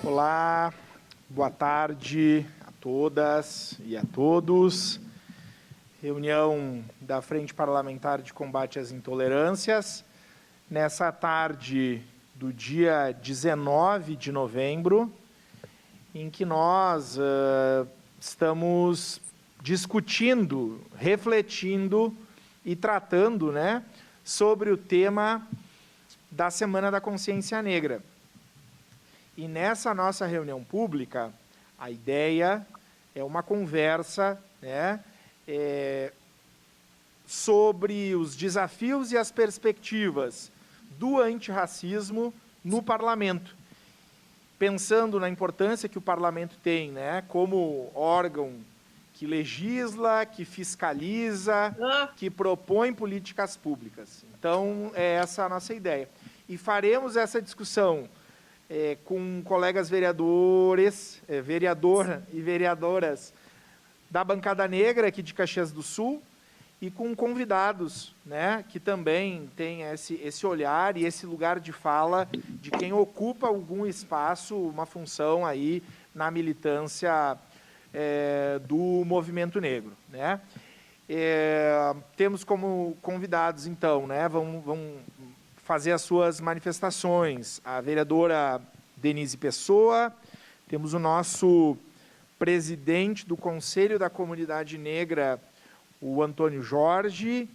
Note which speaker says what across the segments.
Speaker 1: Olá, boa tarde a todas e a todos. Reunião da Frente Parlamentar de Combate às Intolerâncias, nessa tarde do dia 19 de novembro, em que nós estamos discutindo, refletindo e tratando, sobre o tema da Semana da Consciência Negra. E nessa nossa reunião pública, a ideia é uma conversa, sobre os desafios e as perspectivas do antirracismo no parlamento, pensando na importância que o parlamento tem, como órgão que legisla, que fiscaliza, que propõe políticas públicas. Então, é essa a nossa ideia. E faremos essa discussão com colegas vereadores, vereador e vereadoras da bancada negra aqui de Caxias do Sul e com convidados, que também têm esse olhar e esse lugar de fala de quem ocupa algum espaço, uma função aí na militância do movimento negro, temos como convidados, então, vão fazer as suas manifestações a vereadora Denise Pessoa, temos o nosso presidente do Conselho da Comunidade Negra, o Antônio Jorge,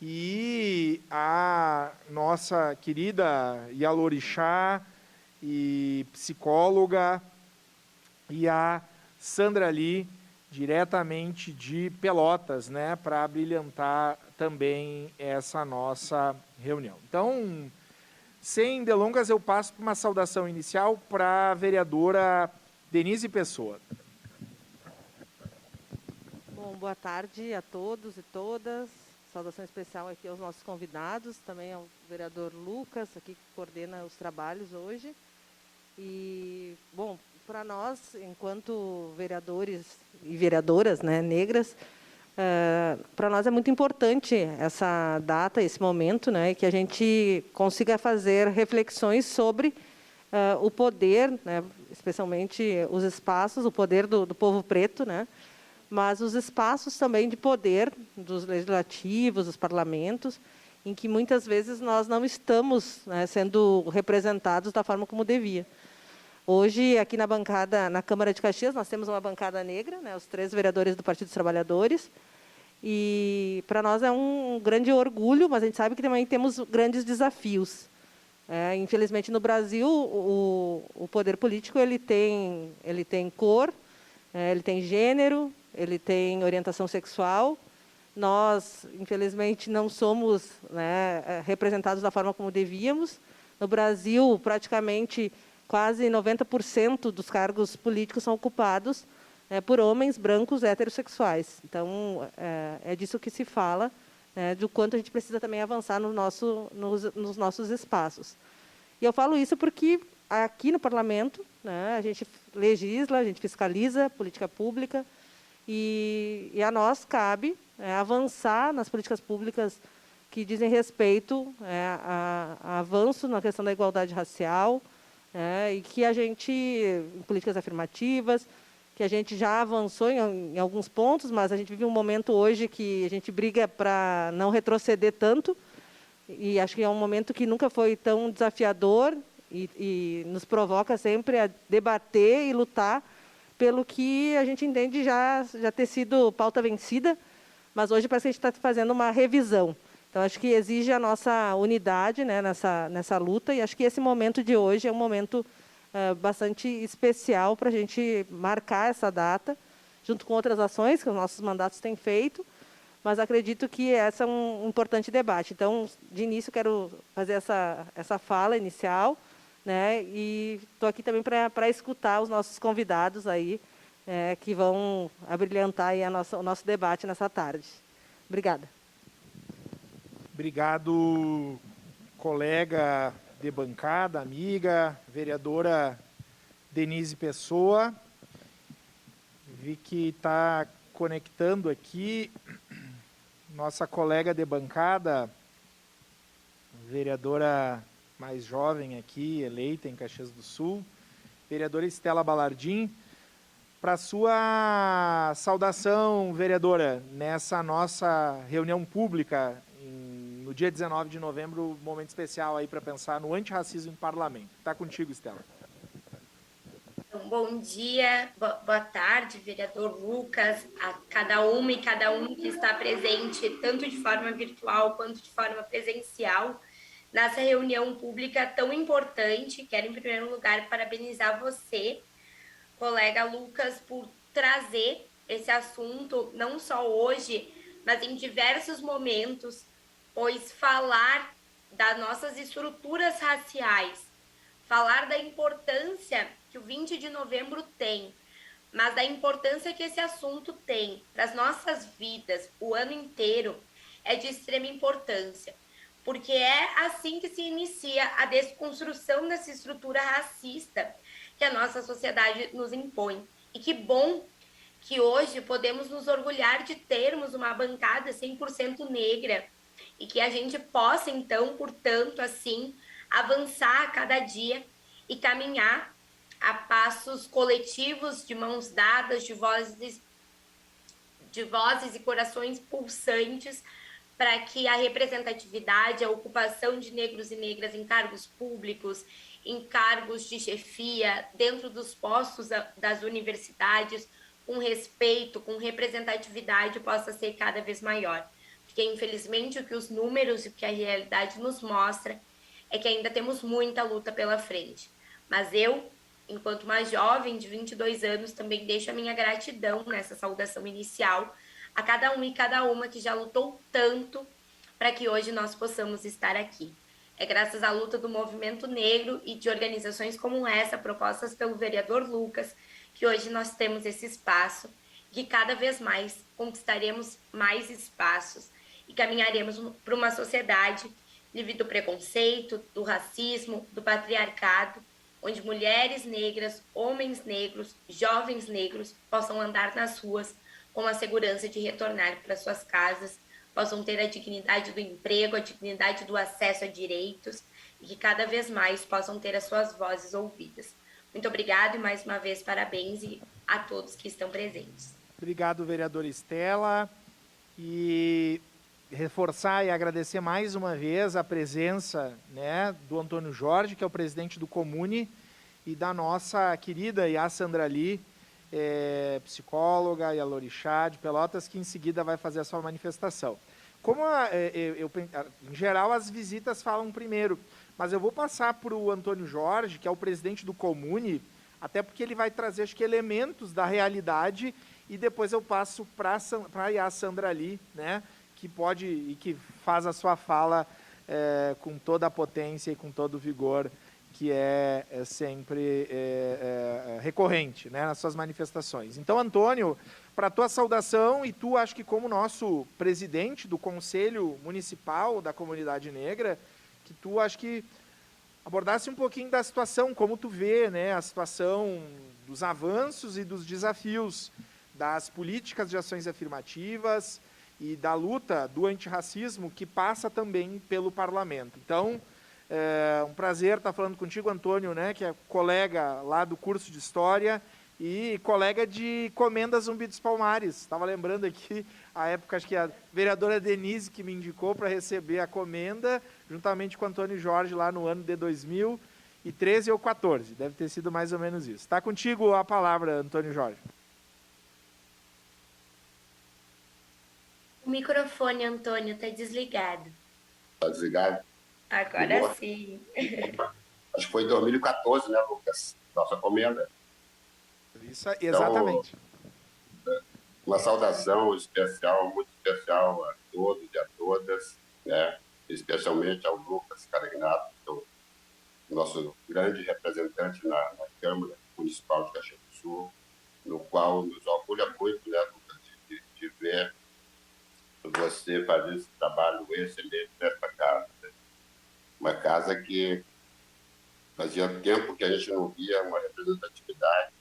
Speaker 1: e a nossa querida Yalorixá e psicóloga, e a Sandra Lee, diretamente de Pelotas, para brilhantar também essa nossa reunião. Então, sem delongas, eu passo para uma saudação inicial para a vereadora Denise Pessoa.
Speaker 2: Bom, boa tarde a todos e todas. Saudação especial aqui aos nossos convidados, também ao vereador Lucas, aqui que coordena os trabalhos hoje. E, bom, para nós, enquanto vereadores e vereadoras negras, para nós é muito importante essa data, esse momento, que a gente consiga fazer reflexões sobre o poder, especialmente os espaços, o poder do povo preto, mas os espaços também de poder dos legislativos, dos parlamentos, em que muitas vezes nós não estamos sendo representados da forma como devia. Hoje, aqui na bancada, na Câmara de Caxias, nós temos uma bancada negra, os 3 vereadores do Partido dos Trabalhadores, e para nós é um grande orgulho, mas a gente sabe que também temos grandes desafios. Infelizmente, no Brasil, o poder político ele tem cor, ele tem gênero, ele tem orientação sexual. Nós, infelizmente, não somos representados da forma como devíamos. No Brasil, praticamente quase 90% dos cargos políticos são ocupados por homens brancos heterossexuais. Então, é disso que se fala, do quanto a gente precisa também avançar nos nossos espaços. E eu falo isso porque aqui no parlamento, a gente legisla, a gente fiscaliza política pública, e a nós cabe avançar nas políticas públicas que dizem respeito a avanço na questão da igualdade racial, e que a gente, em políticas afirmativas, que a gente já avançou em alguns pontos, mas a gente vive um momento hoje que a gente briga para não retroceder tanto, e acho que é um momento que nunca foi tão desafiador e nos provoca sempre a debater e lutar pelo que a gente entende já ter sido pauta vencida, mas hoje parece que a gente está fazendo uma revisão. Então, acho que exige a nossa unidade nessa luta, e acho que esse momento de hoje é um momento bastante especial para a gente marcar essa data, junto com outras ações que os nossos mandatos têm feito, mas acredito que esse é um importante debate. Então, de início, quero fazer essa fala inicial, e estou aqui também para escutar os nossos convidados aí, que vão abrilhantar aí o nosso debate nessa tarde. Obrigada.
Speaker 1: Obrigado, colega de bancada, amiga, vereadora Denise Pessoa. Vi que está conectando aqui nossa colega de bancada, vereadora mais jovem aqui, eleita em Caxias do Sul, vereadora Estela Balardim, para sua saudação, vereadora, nessa nossa reunião pública no dia 19 de novembro, um momento especial aí para pensar no antirracismo em parlamento. Está contigo, Estela.
Speaker 3: Bom dia, boa tarde, vereador Lucas, a cada uma e cada um que está presente, tanto de forma virtual quanto de forma presencial, nessa reunião pública tão importante. Quero, em primeiro lugar, parabenizar você, colega Lucas, por trazer esse assunto, não só hoje, mas em diversos momentos, pois falar das nossas estruturas raciais, falar da importância que o 20 de novembro tem, mas da importância que esse assunto tem para as nossas vidas o ano inteiro, é de extrema importância, porque é assim que se inicia a desconstrução dessa estrutura racista que a nossa sociedade nos impõe. E que bom que hoje podemos nos orgulhar de termos uma bancada 100% negra e que a gente possa, então, portanto, assim, avançar a cada dia e caminhar a passos coletivos, de mãos dadas, de vozes e corações pulsantes, para que a representatividade, a ocupação de negros e negras em cargos públicos, em cargos de chefia, dentro dos postos das universidades, com respeito, com representatividade, possa ser cada vez maior. Porque, infelizmente, o que os números e o que a realidade nos mostra é que ainda temos muita luta pela frente. Mas eu, enquanto uma jovem de 22 anos, também deixo a minha gratidão nessa saudação inicial a cada um e cada uma que já lutou tanto para que hoje nós possamos estar aqui. É graças à luta do movimento negro e de organizações como essa, propostas pelo vereador Lucas, que hoje nós temos esse espaço, que cada vez mais conquistaremos mais espaços e caminharemos para uma sociedade livre do preconceito, do racismo, do patriarcado, onde mulheres negras, homens negros, jovens negros possam andar nas ruas com a segurança de retornar para suas casas, possam ter a dignidade do emprego, a dignidade do acesso a direitos e que cada vez mais possam ter as suas vozes ouvidas. Muito obrigada e mais uma vez parabéns a todos que estão presentes.
Speaker 1: Obrigado, vereadora Estela. E reforçar e agradecer mais uma vez a presença, né, do Antônio Jorge, que é o presidente do Comune, e da nossa querida Yassa Andrali, psicóloga, e a Lorixá de Pelotas, que em seguida vai fazer a sua manifestação. Como em geral as visitas falam primeiro, mas eu vou passar para o Antônio Jorge, que é o presidente do Comune, até porque ele vai trazer, acho que, elementos da realidade, e depois eu passo para a Yassa Andrali, né, que pode e que faz a sua fala com toda a potência e com todo o vigor que é sempre recorrente, né, nas suas manifestações. Então, Antônio, para a tua saudação, e tu, acho que como nosso presidente do Conselho Municipal da Comunidade Negra, que tu, acho que, abordasse um pouquinho da situação, como tu vê, né, a situação dos avanços e dos desafios das políticas de ações afirmativas e da luta do antirracismo, que passa também pelo parlamento. Então, é um prazer estar falando contigo, Antônio, né, que é colega lá do curso de História e colega de Comenda Zumbi dos Palmares. Estava lembrando aqui a época, acho que a vereadora Denise que me indicou para receber a comenda, juntamente com o Antônio Jorge, lá no ano de 2013 ou 14. Deve ter sido mais ou menos isso. Está contigo a palavra, Antônio Jorge.
Speaker 3: O microfone, Antônio, está desligado.
Speaker 4: Está desligado?
Speaker 3: Agora sim.
Speaker 4: Acho que foi em 2014, né, Lucas? Nossa comenda.
Speaker 1: Isso, exatamente.
Speaker 4: Então, uma saudação especial, muito especial a todos e a todas, né? Especialmente ao Lucas Carignato, que é o nosso grande representante na Câmara Municipal de Caxias do Sul, no qual nos orgulha muito, né, Lucas, de ver você fazer esse trabalho excelente nesta casa. Né? Uma casa que fazia tempo que a gente não via uma representatividade,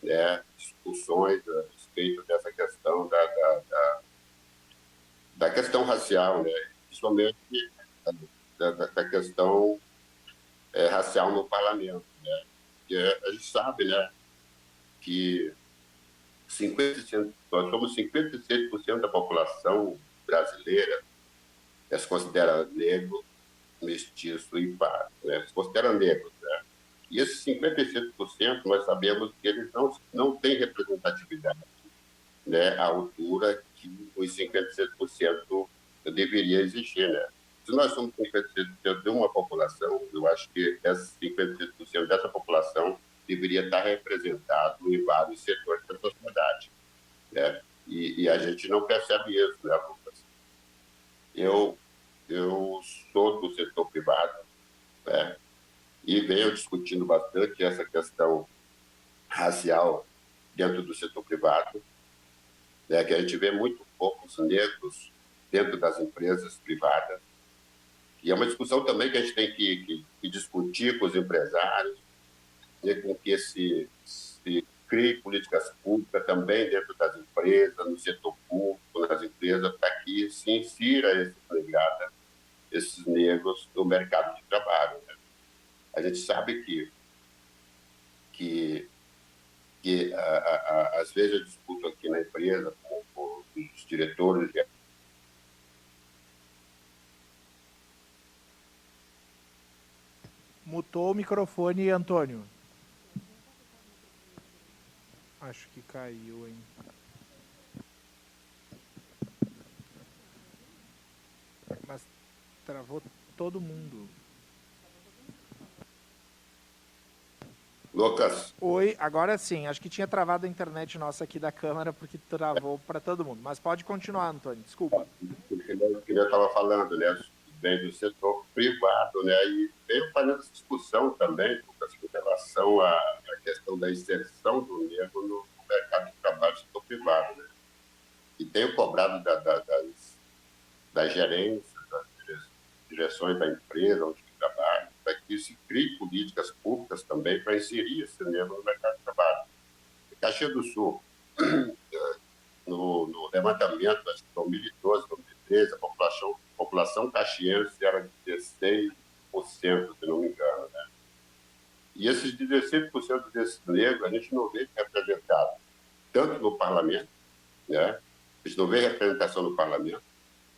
Speaker 4: né, discussões a respeito dessa questão da questão racial, né, principalmente da questão racial no parlamento, né. a gente sabe, né, que 50%, nós somos 56% da população brasileira se considera negro, mestiço e pardo, né? Se considera negro, né? E esses 57% nós sabemos que eles não têm representatividade, né, à altura que os 57% deveria existir, né? Se nós somos 57% de uma população, eu acho que esses 57% dessa população deveria estar representado em vários setores da sociedade, né? E a gente não percebe isso, né, Lucas? Eu sou do setor privado, né? E venho discutindo bastante essa questão racial dentro do setor privado, né? Que a gente vê muito poucos negros dentro das empresas privadas. E é uma discussão também que a gente tem que discutir com os empresários, né, com que se crie políticas públicas também dentro das empresas, no setor público, nas empresas, para que se insira esses negros no mercado de trabalho, né? A gente sabe que às vezes eu discuto aqui na empresa com os diretores.
Speaker 1: Mutou o microfone, Antônio. Acho que caiu, hein? Mas travou todo mundo.
Speaker 4: Lucas.
Speaker 1: Oi, agora sim. Acho que tinha travado a internet nossa aqui da câmera porque travou para todo mundo. Mas pode continuar, Antônio. Desculpa.
Speaker 4: Que eu estava falando, né, bem do setor privado, né, e venho fazendo essa discussão também, Lucas, com relação à questão da inserção do negro no mercado de trabalho do setor privado, né? E tenho cobrado das gerências, das direções da empresa onde trabalho, para que se crie políticas públicas também para inserir esse negro no mercado de trabalho. Em Caxias do Sul, no levantamento, acho que 2012, 2013, a população caxiense era de 16%, se não me engano, né? E esses 16% desses negros a gente não vê representado tanto no parlamento, né? A gente não vê representação no parlamento,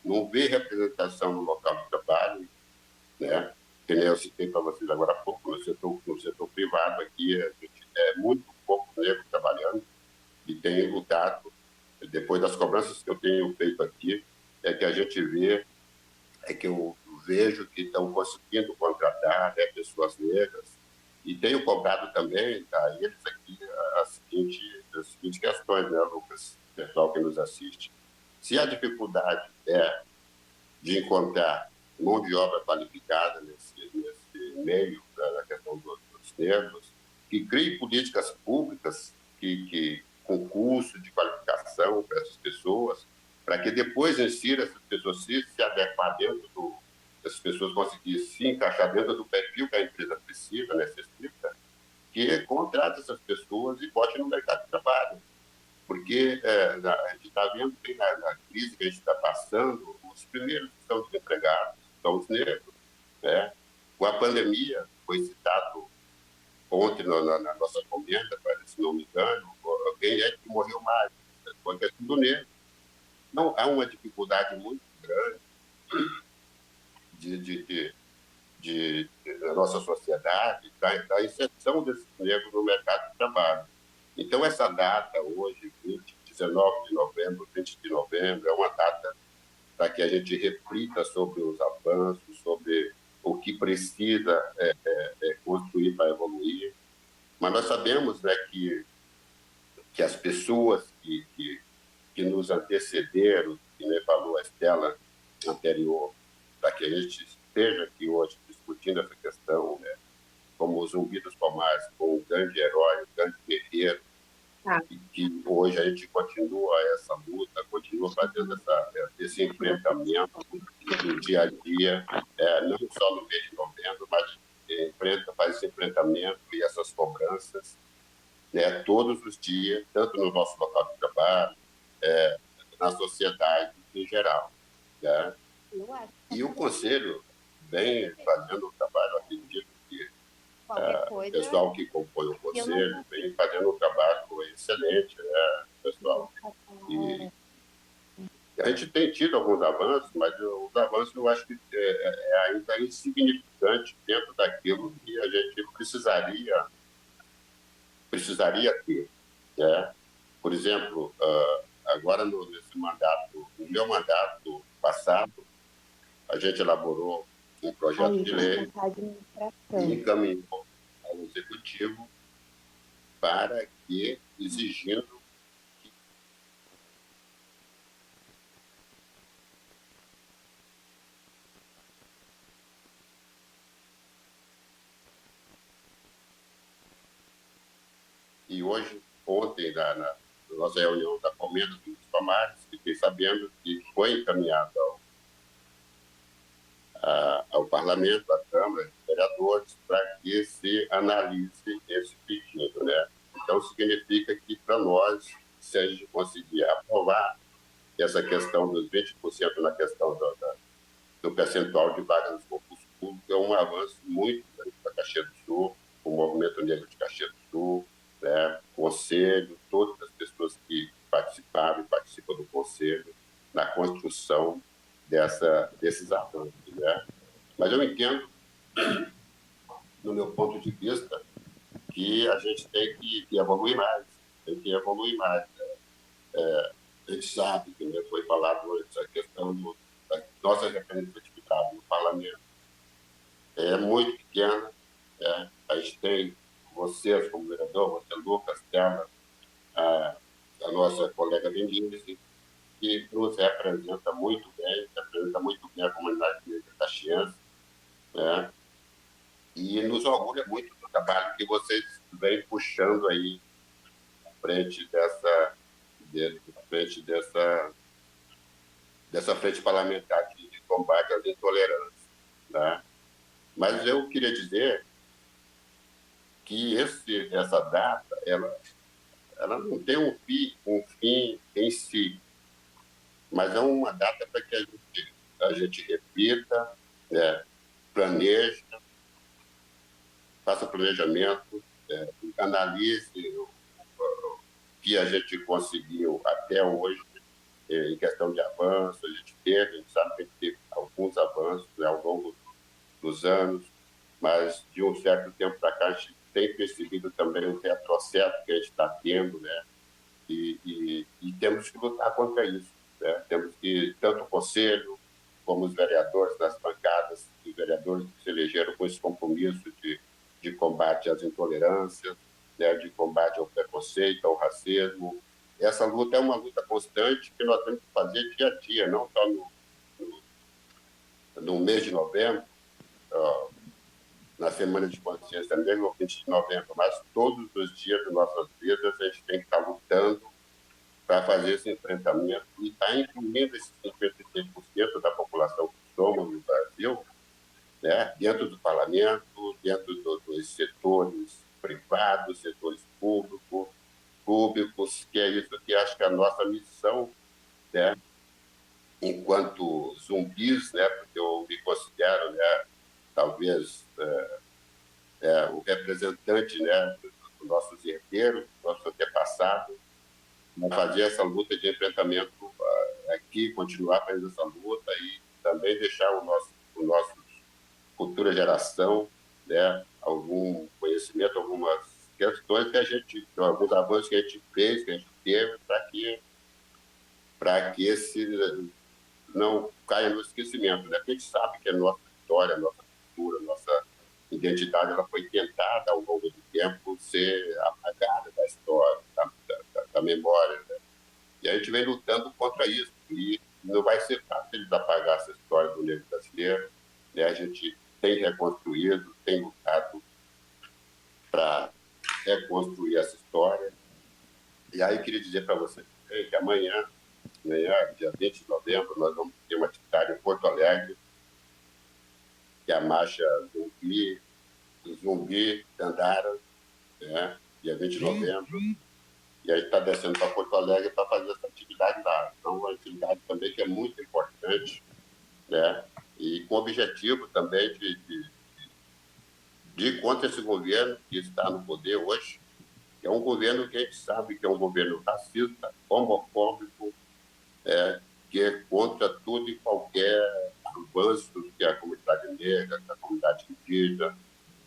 Speaker 4: não vê representação no local de trabalho, né? Que nem eu citei para vocês agora há pouco, no setor privado aqui, a gente é muito pouco negro trabalhando e tem lutado. Depois das cobranças que eu tenho feito aqui, é que a gente vê, é que eu vejo que estão conseguindo contratar, né, pessoas negras, e tenho cobrado também a eles aqui as seguintes questões, né, Lucas, pessoal que nos assiste. Se a dificuldade é de encontrar mão de obra qualificada nesse meio da questão dos negros, que crie políticas públicas com curso de qualificação para essas pessoas, para que depois insira essas pessoas se adequar essas pessoas conseguirem se encaixar dentro do perfil que a empresa precisa, necessita, que contrate essas pessoas e bote no mercado de trabalho. Porque a gente está vendo bem na crise que a gente está passando, os primeiros que estão desempregados são os negros, né? Com a pandemia, foi citado ontem na nossa comenda, se não me engano, quem é que morreu mais? Foi a questão do negro. Não, há uma dificuldade muito grande da nossa sociedade da inserção desses negros no mercado de trabalho. Então, essa data, hoje, 19 de novembro, 20 de novembro, é uma data para que a gente reflita sobre os avanços, sobre o que precisa construir para evoluir. Mas nós sabemos, né, que as pessoas que nos antecederam, que nem falou a Estela anterior, para que a gente esteja aqui hoje discutindo essa questão, né, como o Zumbi dos Palmares, como um grande herói, um grande guerreiro, e que hoje a gente continua essa luta, continua fazendo esse enfrentamento no dia a dia, não só no mês de novembro, mas faz esse enfrentamento e essas cobranças, né, todos os dias, tanto no nosso local de trabalho, na sociedade em geral, né? E o Conselho vem fazendo um trabalho, acredito que
Speaker 3: Qualquer coisa.
Speaker 4: Pessoal que compõe o conselho vem fazendo um trabalho excelente, né, pessoal? E a gente tem tido alguns avanços, mas os avanços eu acho que é ainda insignificante dentro daquilo que a gente precisaria ter, né? Por exemplo, agora nesse mandato, no meu mandato passado, a gente elaborou um projeto de lei e encaminhou ao Executivo para que, exigindo que e hoje, ontem, na nossa reunião da Comenda dos Tomates, fiquei sabendo que foi encaminhado ao Parlamento, à Câmara de Vereadores, para que se analise esse pedido, né? Então, significa que, para nós, se a gente conseguir aprovar essa questão dos 20% na questão do percentual de vagas nos concursos públicos, é um avanço muito grande para Caxias do Sul, o Movimento Negro de Caxias do Sul, né? O Conselho, todas as pessoas que participaram e participam do Conselho na construção desses avanços, né? Mas eu entendo, no meu ponto de vista, que a gente tem que evoluir mais, a gente sabe que, né, foi falado antes, a questão da nossa representatividade no parlamento é muito pequena, né? A gente tem vocês como vereador, você, Lucas, Tela, a nossa colega Denise, que nos representa muito bem a comunidade negra caxiense, né? E nos orgulha muito do trabalho que vocês vêm puxando aí à frente dessa frente parlamentar de combate às intolerâncias, né? Mas eu queria dizer que essa data, ela não tem um fim em si, mas é uma data para que a gente repita, né, planeje, faça planejamento, analise o que a gente conseguiu até hoje em questão de avanço. A gente sabe que teve alguns avanços, né, ao longo dos anos, mas de um certo tempo para cá a gente tem percebido também o retrocesso que a gente está tendo, né? E temos que lutar contra isso, né? Temos que, tanto o Conselho como os vereadores das bancadas, os vereadores que se elegeram com esse compromisso de combate às intolerâncias, né? De combate ao preconceito, ao racismo. Essa luta é uma luta constante que nós temos que fazer dia a dia, não só no mês de novembro, na Semana de Consciência Negra, no 20 de novembro, mas todos os dias de nossas vidas a gente tem que estar lutando para fazer esse enfrentamento e estar incluindo esses 56% da população que somos no Brasil, né, dentro do parlamento, dentro dos setores privados, setores públicos, que é isso que acho que é a nossa missão, né, enquanto zumbis, né, porque eu me considero, né, talvez o representante, né, dos nossos herdeiros, dos nossos antepassados, fazer essa luta de enfrentamento aqui, continuar fazendo essa luta e também deixar o nosso futura geração, né, algum conhecimento, algumas questões alguns avanços que a gente fez, que a gente teve, para que esse não caia no esquecimento, né? Porque a gente sabe que a nossa história, a nossa cultura, a nossa identidade, ela foi tentada ao longo do tempo ser apagada da história, da memória, né? E a gente vem lutando contra isso, e não vai ser fácil eles apagar essa história do negro brasileiro, né? A gente tem reconstruído, tem lutado para reconstruir essa história. E aí eu queria dizer para vocês que amanhã, dia 20 de novembro, nós vamos ter uma atividade em Porto Alegre, que é a marcha Zumbi Dandara, né? Dia 20 de novembro. E a gente está descendo para Porto Alegre para fazer essa atividade lá. Então, uma atividade também que é muito importante, né? E com o objetivo também de ir contra esse governo que está no poder hoje, que é um governo que a gente sabe que é um governo racista, homofóbico, que é contra tudo e qualquer avanço que a comunidade negra, que a comunidade indígena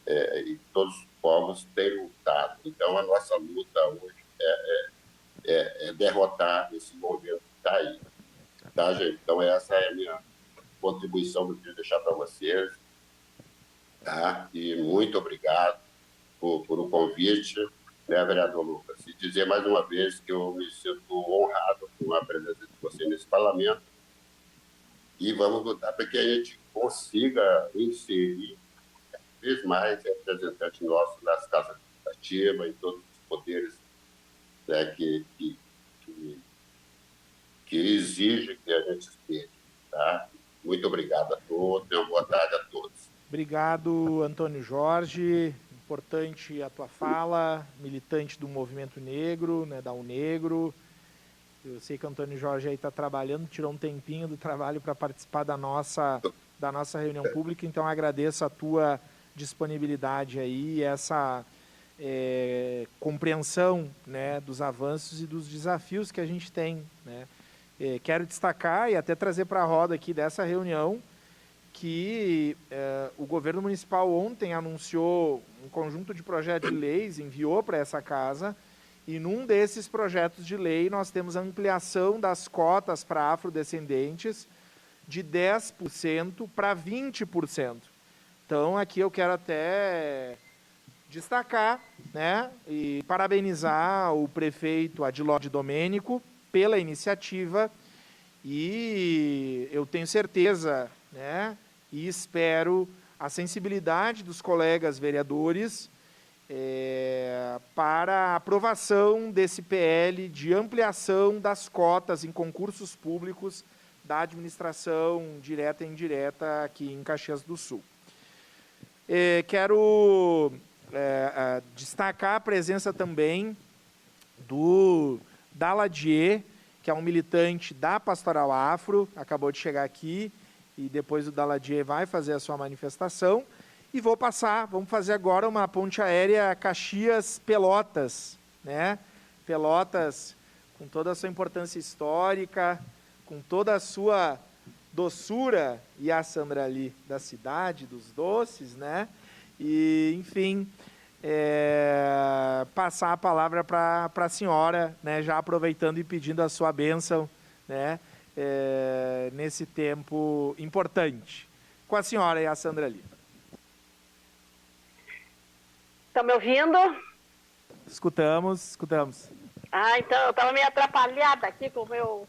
Speaker 4: e todos os povos têm lutado. Então, a nossa luta hoje é derrotar esse governo que está aí. Tá, gente? Então, essa é a minha contribuição que eu queria deixar para vocês. Tá? E muito obrigado por o convite, né, vereador Lucas? E dizer mais uma vez que eu me sinto honrado com a presença de você nesse parlamento e vamos lutar para que a gente consiga inserir cada vez mais representantes nossos nas casas legislativas, em todos os poderes, né, que exigem que a gente esteja. Tá? Muito obrigado a todos e uma boa tarde a todos.
Speaker 1: Obrigado, Antônio Jorge. Importante a tua fala, militante do movimento negro, né, da UNegro. Eu sei que o Antônio Jorge aí está trabalhando, tirou um tempinho do trabalho para participar da nossa reunião pública, então agradeço a tua disponibilidade aí, essa compreensão, né, dos avanços e dos desafios que a gente tem, né. Quero destacar e até trazer para a roda aqui dessa reunião que o governo municipal ontem anunciou um conjunto de projetos de leis, enviou para essa casa, e num desses projetos de lei nós temos a ampliação das cotas para afrodescendentes de 10% para 20%. Então, aqui eu quero até destacar, né, e parabenizar o prefeito Adiló de Domênico pela iniciativa, e eu tenho certeza, né, e espero a sensibilidade dos colegas vereadores para a aprovação desse PL de ampliação das cotas em concursos públicos da administração direta e indireta aqui em Caxias do Sul. Quero destacar a presença também do Daladier, que é um militante da Pastoral Afro, acabou de chegar aqui, e depois o Daladier vai fazer a sua manifestação. E vamos fazer agora uma ponte aérea Caxias-Pelotas, né? Pelotas, com toda a sua importância histórica, com toda a sua doçura, e a Sandra ali, da cidade, dos doces, né? E, enfim, passar a palavra para a senhora, né? Já aproveitando e pedindo a sua bênção, né? Nesse tempo importante. Com a senhora e a Sandra ali.
Speaker 5: Estão me ouvindo?
Speaker 1: Escutamos.
Speaker 5: Então, eu estava meio atrapalhada aqui com o meu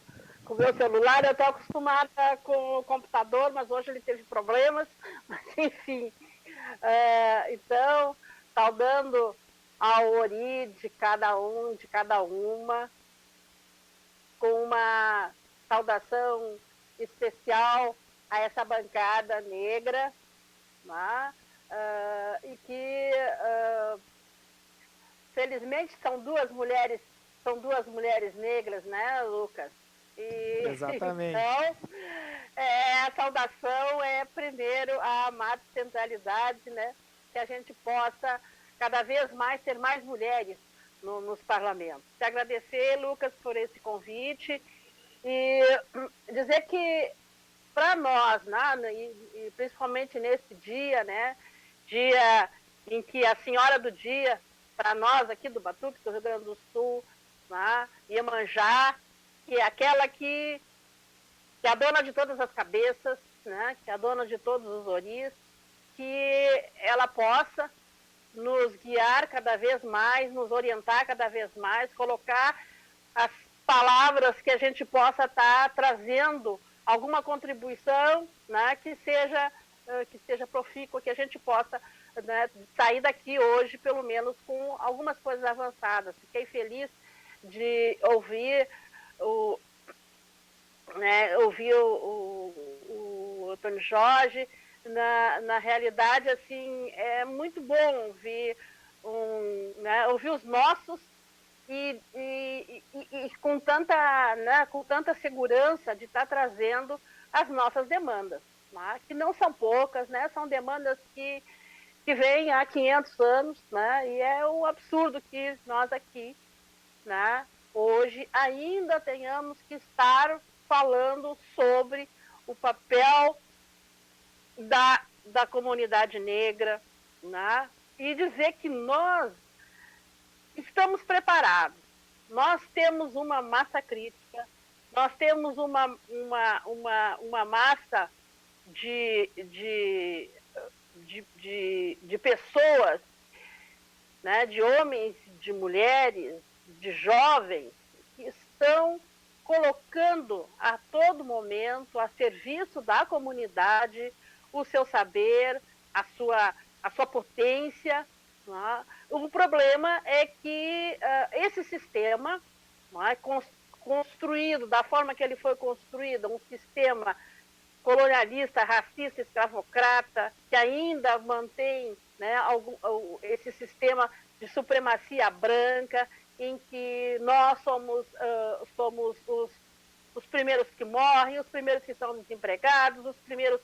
Speaker 5: celular. Eu estou acostumada com o computador, mas hoje ele teve problemas. Mas, enfim. Então, saudando ao Ori de cada um, de cada uma, com uma saudação especial a essa bancada negra, né? E que felizmente são duas mulheres negras, né, Lucas?
Speaker 1: Exatamente.
Speaker 5: Então, a saudação é primeiro a amar centralidade, né? Que a gente possa cada vez mais ter mais mulheres nos parlamentos. Te agradecer, Lucas, por esse convite e dizer que para nós, né, e principalmente nesse dia, né, dia em que a senhora do dia, para nós aqui do Batuque, do Rio Grande do Sul, né, Iemanjá, que é aquela que é a dona de todas as cabeças, né, que é a dona de todos os oris, que ela possa nos guiar cada vez mais, nos orientar cada vez mais, colocar as palavras que a gente possa estar trazendo alguma contribuição, né, que seja profícua, que a gente possa, né, sair daqui hoje, pelo menos, com algumas coisas avançadas. Fiquei feliz de ouvir o Antônio Jorge. Na realidade, assim, é muito bom ouvir, ouvir os nossos e com tanta segurança de estar trazendo as nossas demandas, né? Que não são poucas, né? São demandas que que vem há 500 anos, né? E é um absurdo que nós aqui, né, hoje ainda tenhamos que estar falando sobre o papel da comunidade negra, né? E dizer que nós estamos preparados. Nós temos uma massa crítica, nós temos uma massa de pessoas, né, de homens, de mulheres, de jovens, que estão colocando a todo momento a serviço da comunidade o seu saber, a sua potência. Né? O problema é que esse sistema, né, construído da forma que ele foi construído, um sistema colonialista, racista, escravocrata, que ainda mantém, né, esse sistema de supremacia branca, em que nós somos os primeiros que morrem, os primeiros que são desempregados, os primeiros,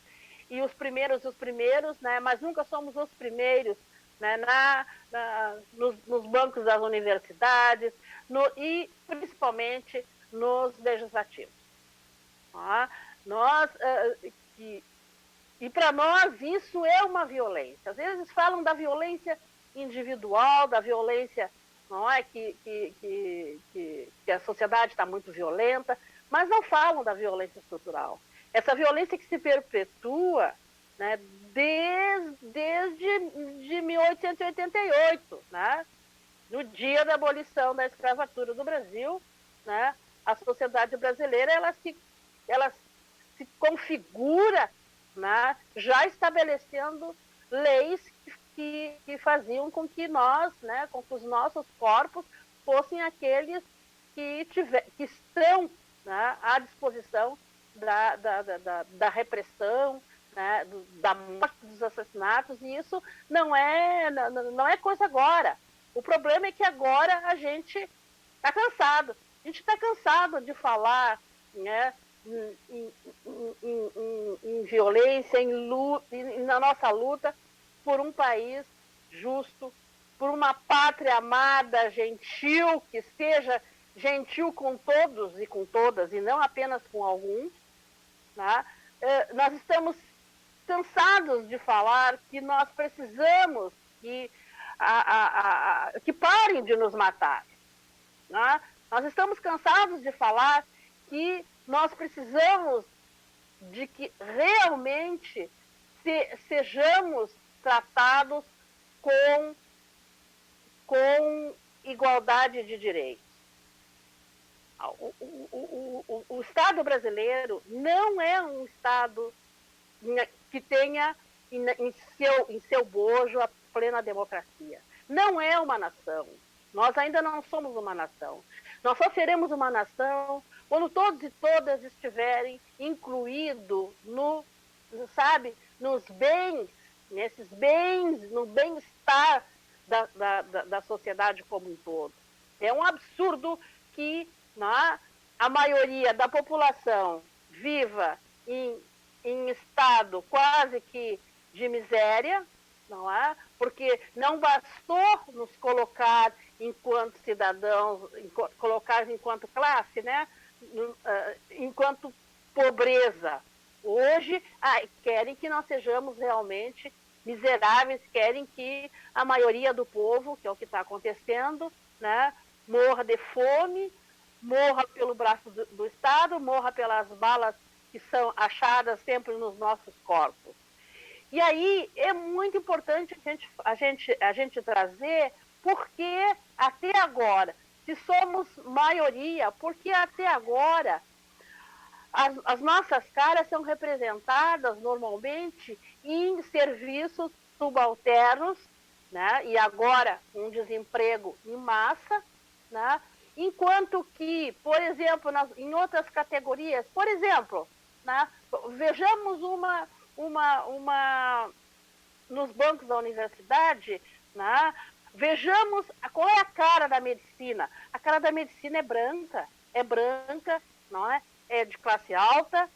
Speaker 5: né, mas nunca somos os primeiros, né, nos bancos das universidades e principalmente nos legislativos. Tá? E para nós isso é uma violência. Às vezes falam da violência individual, da violência, não é, que a sociedade está muito violenta, mas não falam da violência estrutural. Essa violência que se perpetua, né, desde 1888, né, no dia da abolição da escravatura do Brasil, né, a sociedade brasileira ela se configura, né, já estabelecendo leis que faziam com que nós, né, com que os nossos corpos fossem aqueles que estão, né, à disposição da repressão, né, da morte, dos assassinatos, e isso não é coisa agora. O problema é que agora a gente está cansado. A gente está cansado de falar, né, em violência, na nossa luta por um país justo, por uma pátria amada, gentil, que seja gentil com todos e com todas, e não apenas com alguns. Né? Nós estamos cansados de falar que nós precisamos que parem de nos matar. Né? Nós estamos cansados de falar que nós precisamos de que realmente sejamos tratados com igualdade de direitos. O Estado brasileiro não é um Estado que tenha em seu bojo a plena democracia. Não é uma nação. Nós ainda não somos uma nação. Nós só seremos uma nação quando todos e todas estiverem incluídos nos bens, nesses bens, no bem-estar da sociedade como um todo. É um absurdo que a maioria da população viva em estado quase que de miséria, não é? Porque não bastou nos colocar enquanto cidadãos, colocar enquanto classe, né? Enquanto pobreza. Hoje querem que nós sejamos realmente miseráveis, querem que a maioria do povo, que é o que está acontecendo, né, morra de fome, morra pelo braço do Estado, morra pelas balas que são achadas sempre nos nossos corpos. E aí é muito importante a gente trazer, porque até agora, se somos maioria, porque até agora as nossas caras são representadas normalmente em serviços subalternos, né? E agora um desemprego em massa, né? Enquanto que, por exemplo, em outras categorias, por exemplo, né? Vejamos nos bancos da universidade, né? Vejamos qual é a cara da medicina. A cara da medicina é branca, não é? É de classe alta,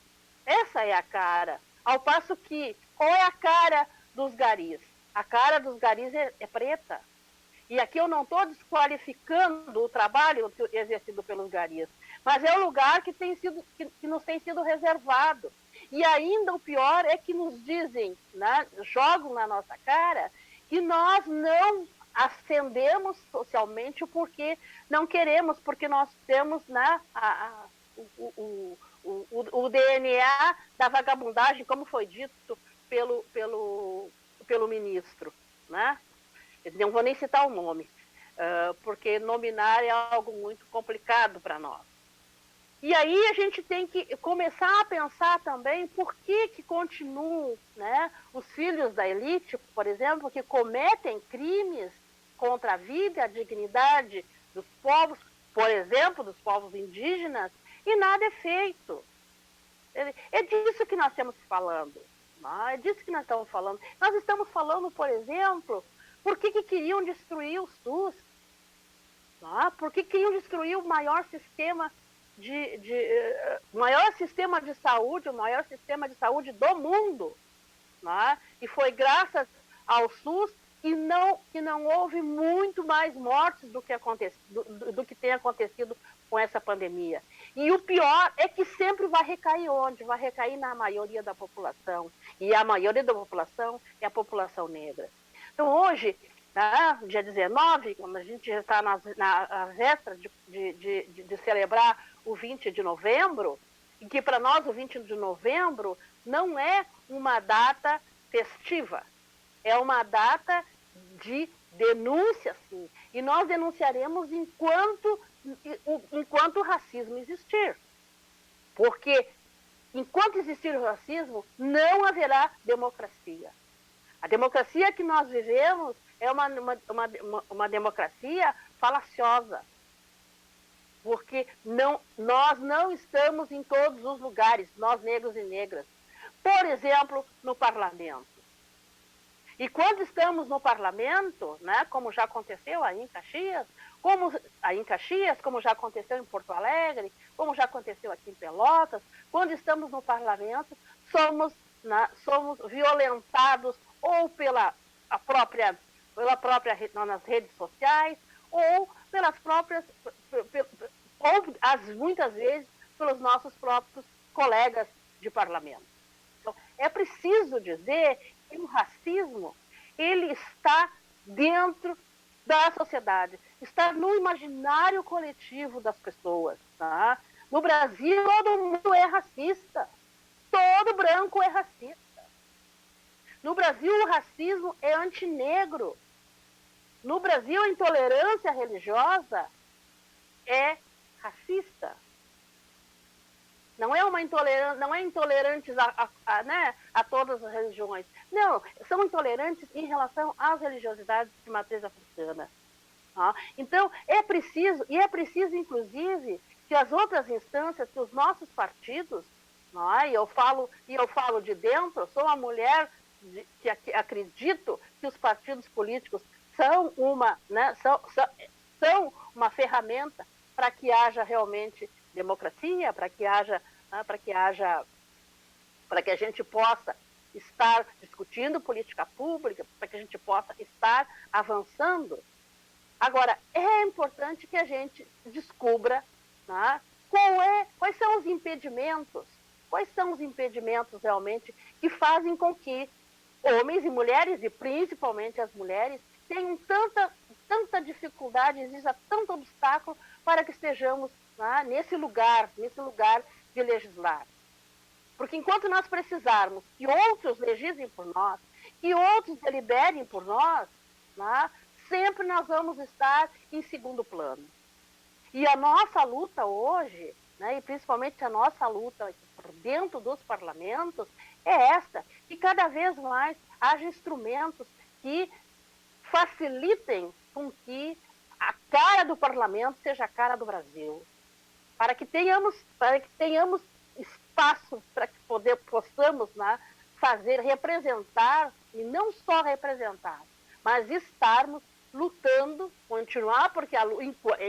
Speaker 5: essa é a cara. Ao passo que, qual é a cara dos garis? A cara dos garis é preta. E aqui eu não estou desqualificando o trabalho exercido pelos garis, mas é um lugar que nos tem sido reservado. E ainda o pior é que nos dizem, né, jogam na nossa cara, que nós não ascendemos socialmente porque não queremos, porque nós temos, né, o DNA da vagabundagem, como foi dito pelo ministro, né? Não vou nem citar o nome, porque nominar é algo muito complicado para nós. E aí a gente tem que começar a pensar também por que continuam, né, os filhos da elite, por exemplo, que cometem crimes contra a vida e a dignidade dos povos, por exemplo, dos povos indígenas, e nada é feito. É disso que nós estamos falando. Não? É disso que nós estamos falando. Nós estamos falando, por exemplo, por que queriam destruir o SUS? Não? Por que queriam destruir o maior sistema de saúde, o maior sistema de saúde do mundo? Não? E foi graças ao SUS que não houve muito mais mortes do que tem acontecido com essa pandemia. E o pior é que sempre vai recair onde? Vai recair na maioria da população. E a maioria da população é a população negra. Então hoje, né, dia 19, quando a gente já está na véspera de celebrar o 20 de novembro, e que para nós o 20 de novembro não é uma data festiva, é uma data de denúncia, sim. E nós denunciaremos enquanto o racismo existir. Porque enquanto existir o racismo, não haverá democracia. A democracia que nós vivemos é uma democracia falaciosa. Porque nós não estamos em todos os lugares, nós negros e negras. Por exemplo, no parlamento. E quando estamos no parlamento, né, como já aconteceu aí em Caxias, como já aconteceu em Porto Alegre, como já aconteceu aqui em Pelotas, quando estamos no parlamento, somos violentados ou nas redes sociais, ou muitas vezes pelos nossos próprios colegas de parlamento. Então, é preciso dizer que o racismo, ele está dentro da sociedade, está no imaginário coletivo das pessoas. Tá? No Brasil, todo mundo é racista. Todo branco é racista. No Brasil, o racismo é antinegro. No Brasil, a intolerância religiosa é racista. Não é intolerante a todas as religiões. Não, são intolerantes em relação às religiosidades de matriz africana. Tá? Então, é preciso, inclusive, que as outras instâncias, que os nossos partidos, e eu falo de dentro, eu sou uma mulher que acredito que os partidos políticos são uma ferramenta para que haja realmente democracia, para que a gente possa estar discutindo política pública, para que a gente possa estar avançando. Agora, é importante que a gente descubra, né, quais são os impedimentos realmente que fazem com que homens e mulheres, e principalmente as mulheres, tenham tanta dificuldade, exista tanto obstáculo para que estejamos nesse lugar de legislar. Porque enquanto nós precisarmos que outros legislem por nós, que outros deliberem por nós, sempre nós vamos estar em segundo plano. E a nossa luta hoje, e principalmente a nossa luta dentro dos parlamentos, é esta, que cada vez mais haja instrumentos que facilitem com que a cara do parlamento seja a cara do Brasil. Para que tenhamos espaço para que possamos representar, e não só representar, mas estarmos lutando, continuar, porque,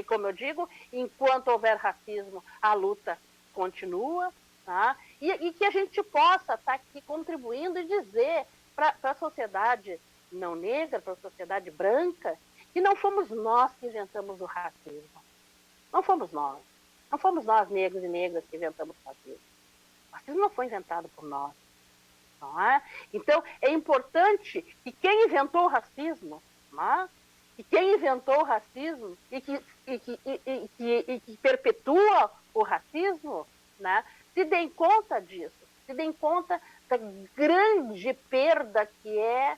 Speaker 5: como eu digo, enquanto houver racismo, a luta continua, tá? E que a gente possa estar aqui contribuindo e dizer para a sociedade não negra, para a sociedade branca, que não fomos nós que inventamos o racismo. Não fomos nós. Não fomos nós, negros e negras, que inventamos o racismo. O racismo não foi inventado por nós. Não é? Então, é importante que quem inventou o racismo, não é? E quem inventou o racismo e que perpetua o racismo, né, se deem conta disso, se deem conta da grande perda que é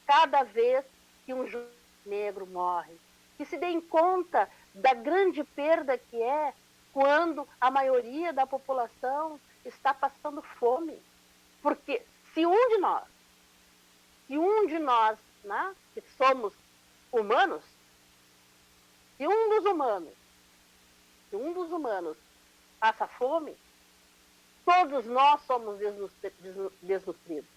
Speaker 5: cada vez que um jovem negro morre, que se deem conta da grande perda que é quando a maioria da população está passando fome. Porque se um de nós, né, que somos humanos, se um dos humanos passa fome, todos nós somos desnutridos.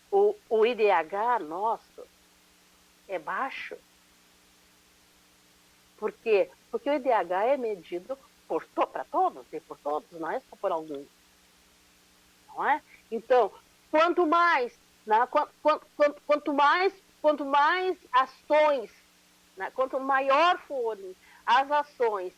Speaker 5: O IDH nosso é baixo. Por quê? Porque o IDH é medido para todos, e por todos, não é só por alguns. Não é? Então, quanto mais ações, né, quanto maior forem as ações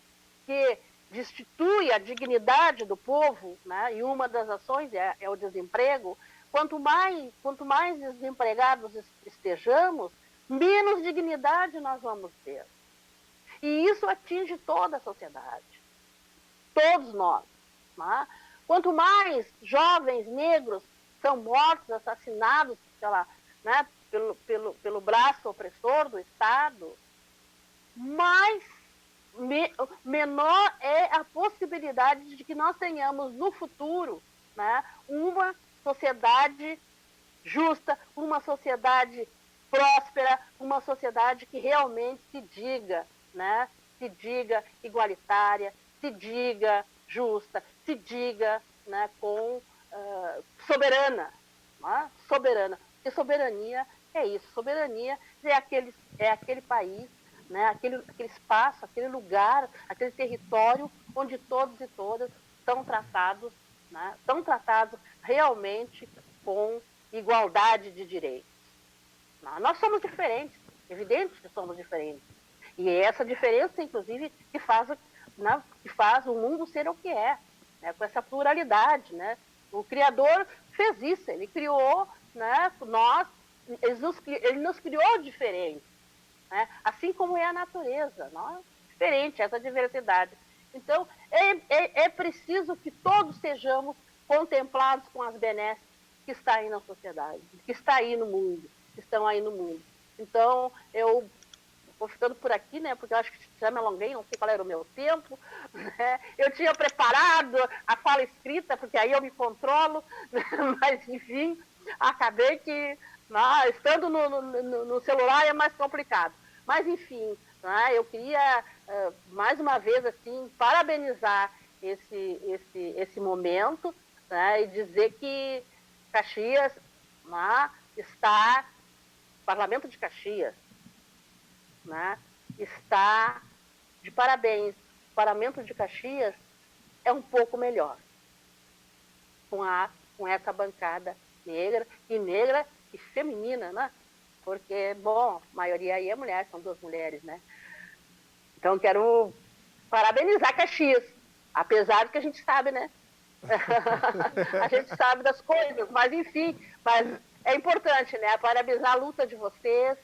Speaker 5: que destituem a dignidade do povo, né, e uma das ações é o desemprego, quanto mais desempregados estejamos, menos dignidade nós vamos ter. E isso atinge toda a sociedade, todos nós. Né? Quanto mais jovens negros são mortos, assassinados pelo braço opressor do Estado, menor é a possibilidade de que nós tenhamos no futuro, né, uma sociedade justa, uma sociedade próspera, uma sociedade que realmente se diga, né, se diga igualitária, se diga justa, se diga, né, soberana. Né, soberana. Porque soberania é isso. Soberania é aquele país, né, aquele espaço, aquele lugar, aquele território onde todos e todas são tratados, né, realmente com igualdade de direitos. Nós somos diferentes, evidente que somos diferentes. E é essa diferença, inclusive, que faz o mundo ser o que é, né, com essa pluralidade. Né? O Criador fez isso, ele criou, né, ele nos criou diferentes, né? Assim como é a natureza, não é? Diferente, essa diversidade. Então, é preciso que todos sejamos contemplados com as benesses que está aí na sociedade, que está aí no mundo, que estão aí no mundo. Então, eu vou ficando por aqui, né, porque eu acho que já me alonguei, não sei qual era o meu tempo, né? Eu tinha preparado a fala escrita, porque aí eu me controlo, né? Mas, enfim, acabei que, estando no celular é mais complicado. Mas, enfim, né, eu queria, mais uma vez, assim, parabenizar esse momento, né, e dizer que Caxias, né, o Parlamento de Caxias, né, está de parabéns. O Parlamento de Caxias é um pouco melhor, com essa bancada negra e feminina, né? Porque, bom, a maioria aí é mulher, são 2 mulheres, né? Então, quero parabenizar Caxias, apesar de que a gente sabe, né? A gente sabe das coisas, mas enfim, mas é importante, né? Parabenizar a luta de vocês,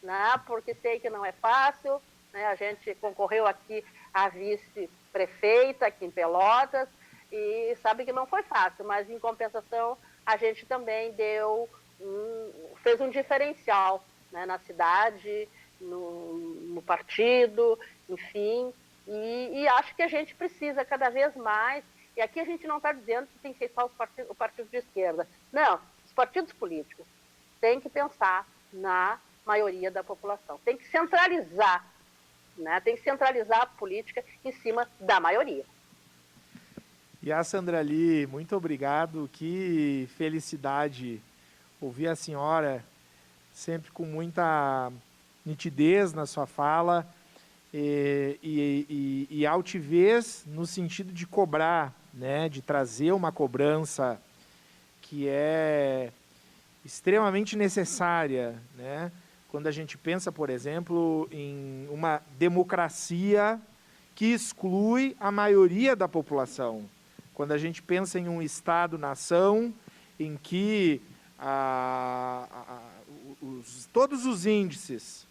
Speaker 5: né? Porque sei que não é fácil, né? A gente concorreu aqui a vice-prefeita aqui em Pelotas e sabe que não foi fácil, mas em compensação a gente também fez um diferencial, né, na cidade, no partido, enfim, e acho que a gente precisa cada vez mais, e aqui a gente não está dizendo que tem que ser só o partido de esquerda, não, os partidos políticos têm que pensar na maioria da população, tem que centralizar, né, tem que centralizar a política em cima da maioria.
Speaker 1: E a Sandra Lee, muito obrigado, que felicidade ouvir a senhora sempre com muita nitidez na sua fala e altivez no sentido de cobrar, né, de trazer uma cobrança que é extremamente necessária, né? Quando a gente pensa, por exemplo, em uma democracia que exclui a maioria da população. Quando a gente pensa em um Estado-nação em que todos os índices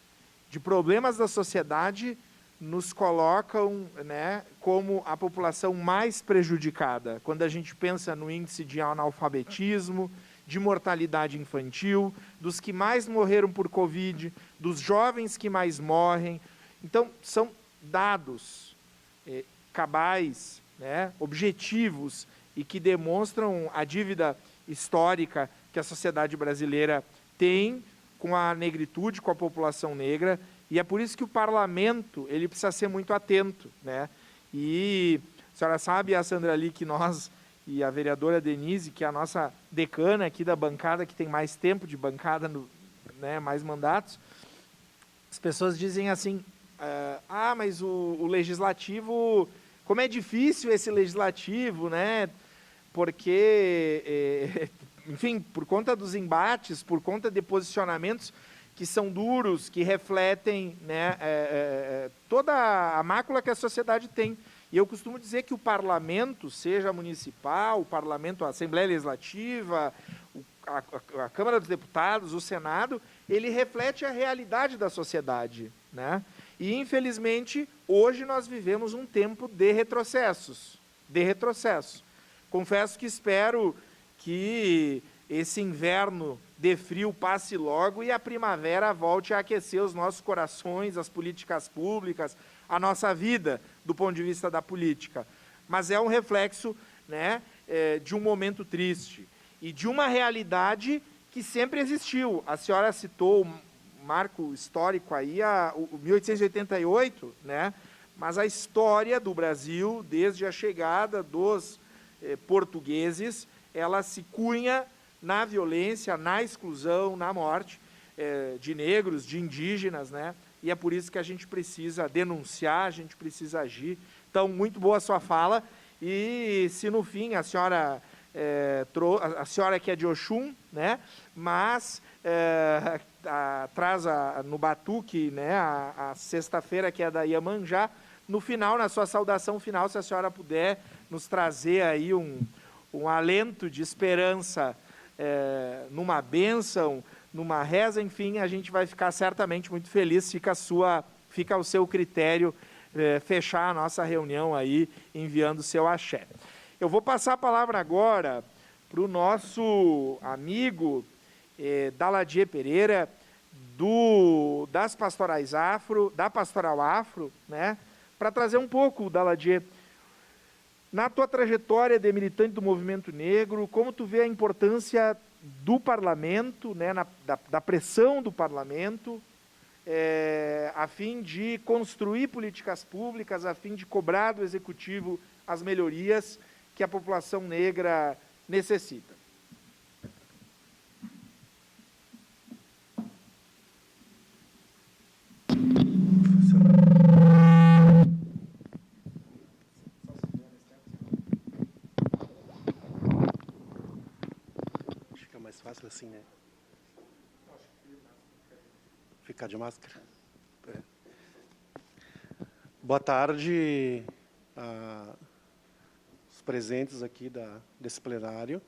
Speaker 1: de problemas da sociedade nos colocam, né, como a população mais prejudicada. Quando a gente pensa no índice de analfabetismo, de mortalidade infantil, dos que mais morreram por Covid, dos jovens que mais morrem. Então, são dados cabais, né, objetivos, e que demonstram a dívida histórica que a sociedade brasileira tem com a negritude, com a população negra, e é por isso que o parlamento ele precisa ser muito atento, né? E a senhora sabe, a Sandra ali, que nós e a vereadora Denise, que é a nossa decana aqui da bancada, que tem mais tempo de bancada, né, mais mandatos, as pessoas dizem assim, mas o legislativo, como é difícil esse legislativo, né? Porque, enfim, por conta dos embates, por conta de posicionamentos que são duros, que refletem, né, toda a mácula que a sociedade tem. E eu costumo dizer que o parlamento, seja municipal, o parlamento, a Assembleia Legislativa, a Câmara dos Deputados, o Senado, ele reflete a realidade da sociedade, né? E, infelizmente, hoje nós vivemos um tempo de retrocessos. Confesso que espero que esse inverno de frio passe logo e a primavera volte a aquecer os nossos corações, as políticas públicas, a nossa vida do ponto de vista da política. Mas é um reflexo, né, de um momento triste e de uma realidade que sempre existiu. A senhora citou o marco histórico aí, o 1888, né, mas a história do Brasil, desde a chegada dos portugueses, ela se cunha na violência, na exclusão, na morte de negros, de indígenas, né? E é por isso que a gente precisa denunciar, a gente precisa agir. Então, muito boa a sua fala. E se no fim a senhora a senhora que é de Oxum, né? Mas traz no batuque, né, a sexta-feira, que é da Iemanjá, no final, na sua saudação final, se a senhora puder nos trazer aí um alento de esperança, numa bênção, numa reza, enfim, a gente vai ficar certamente muito feliz. Fica ao seu critério fechar a nossa reunião aí, enviando o seu axé. Eu vou passar a palavra agora para o nosso amigo Daladier Pereira, das Pastorais Afro, da Pastoral Afro, né, para trazer um pouco, Daladier, na tua trajetória de militante do movimento negro, como tu vê a importância do parlamento, né, da pressão do parlamento, a fim de construir políticas públicas, a fim de cobrar do executivo as melhorias que a população negra necessita?
Speaker 6: Mais fácil assim, né? Ficar de máscara. Boa tarde os presentes aqui desse plenário.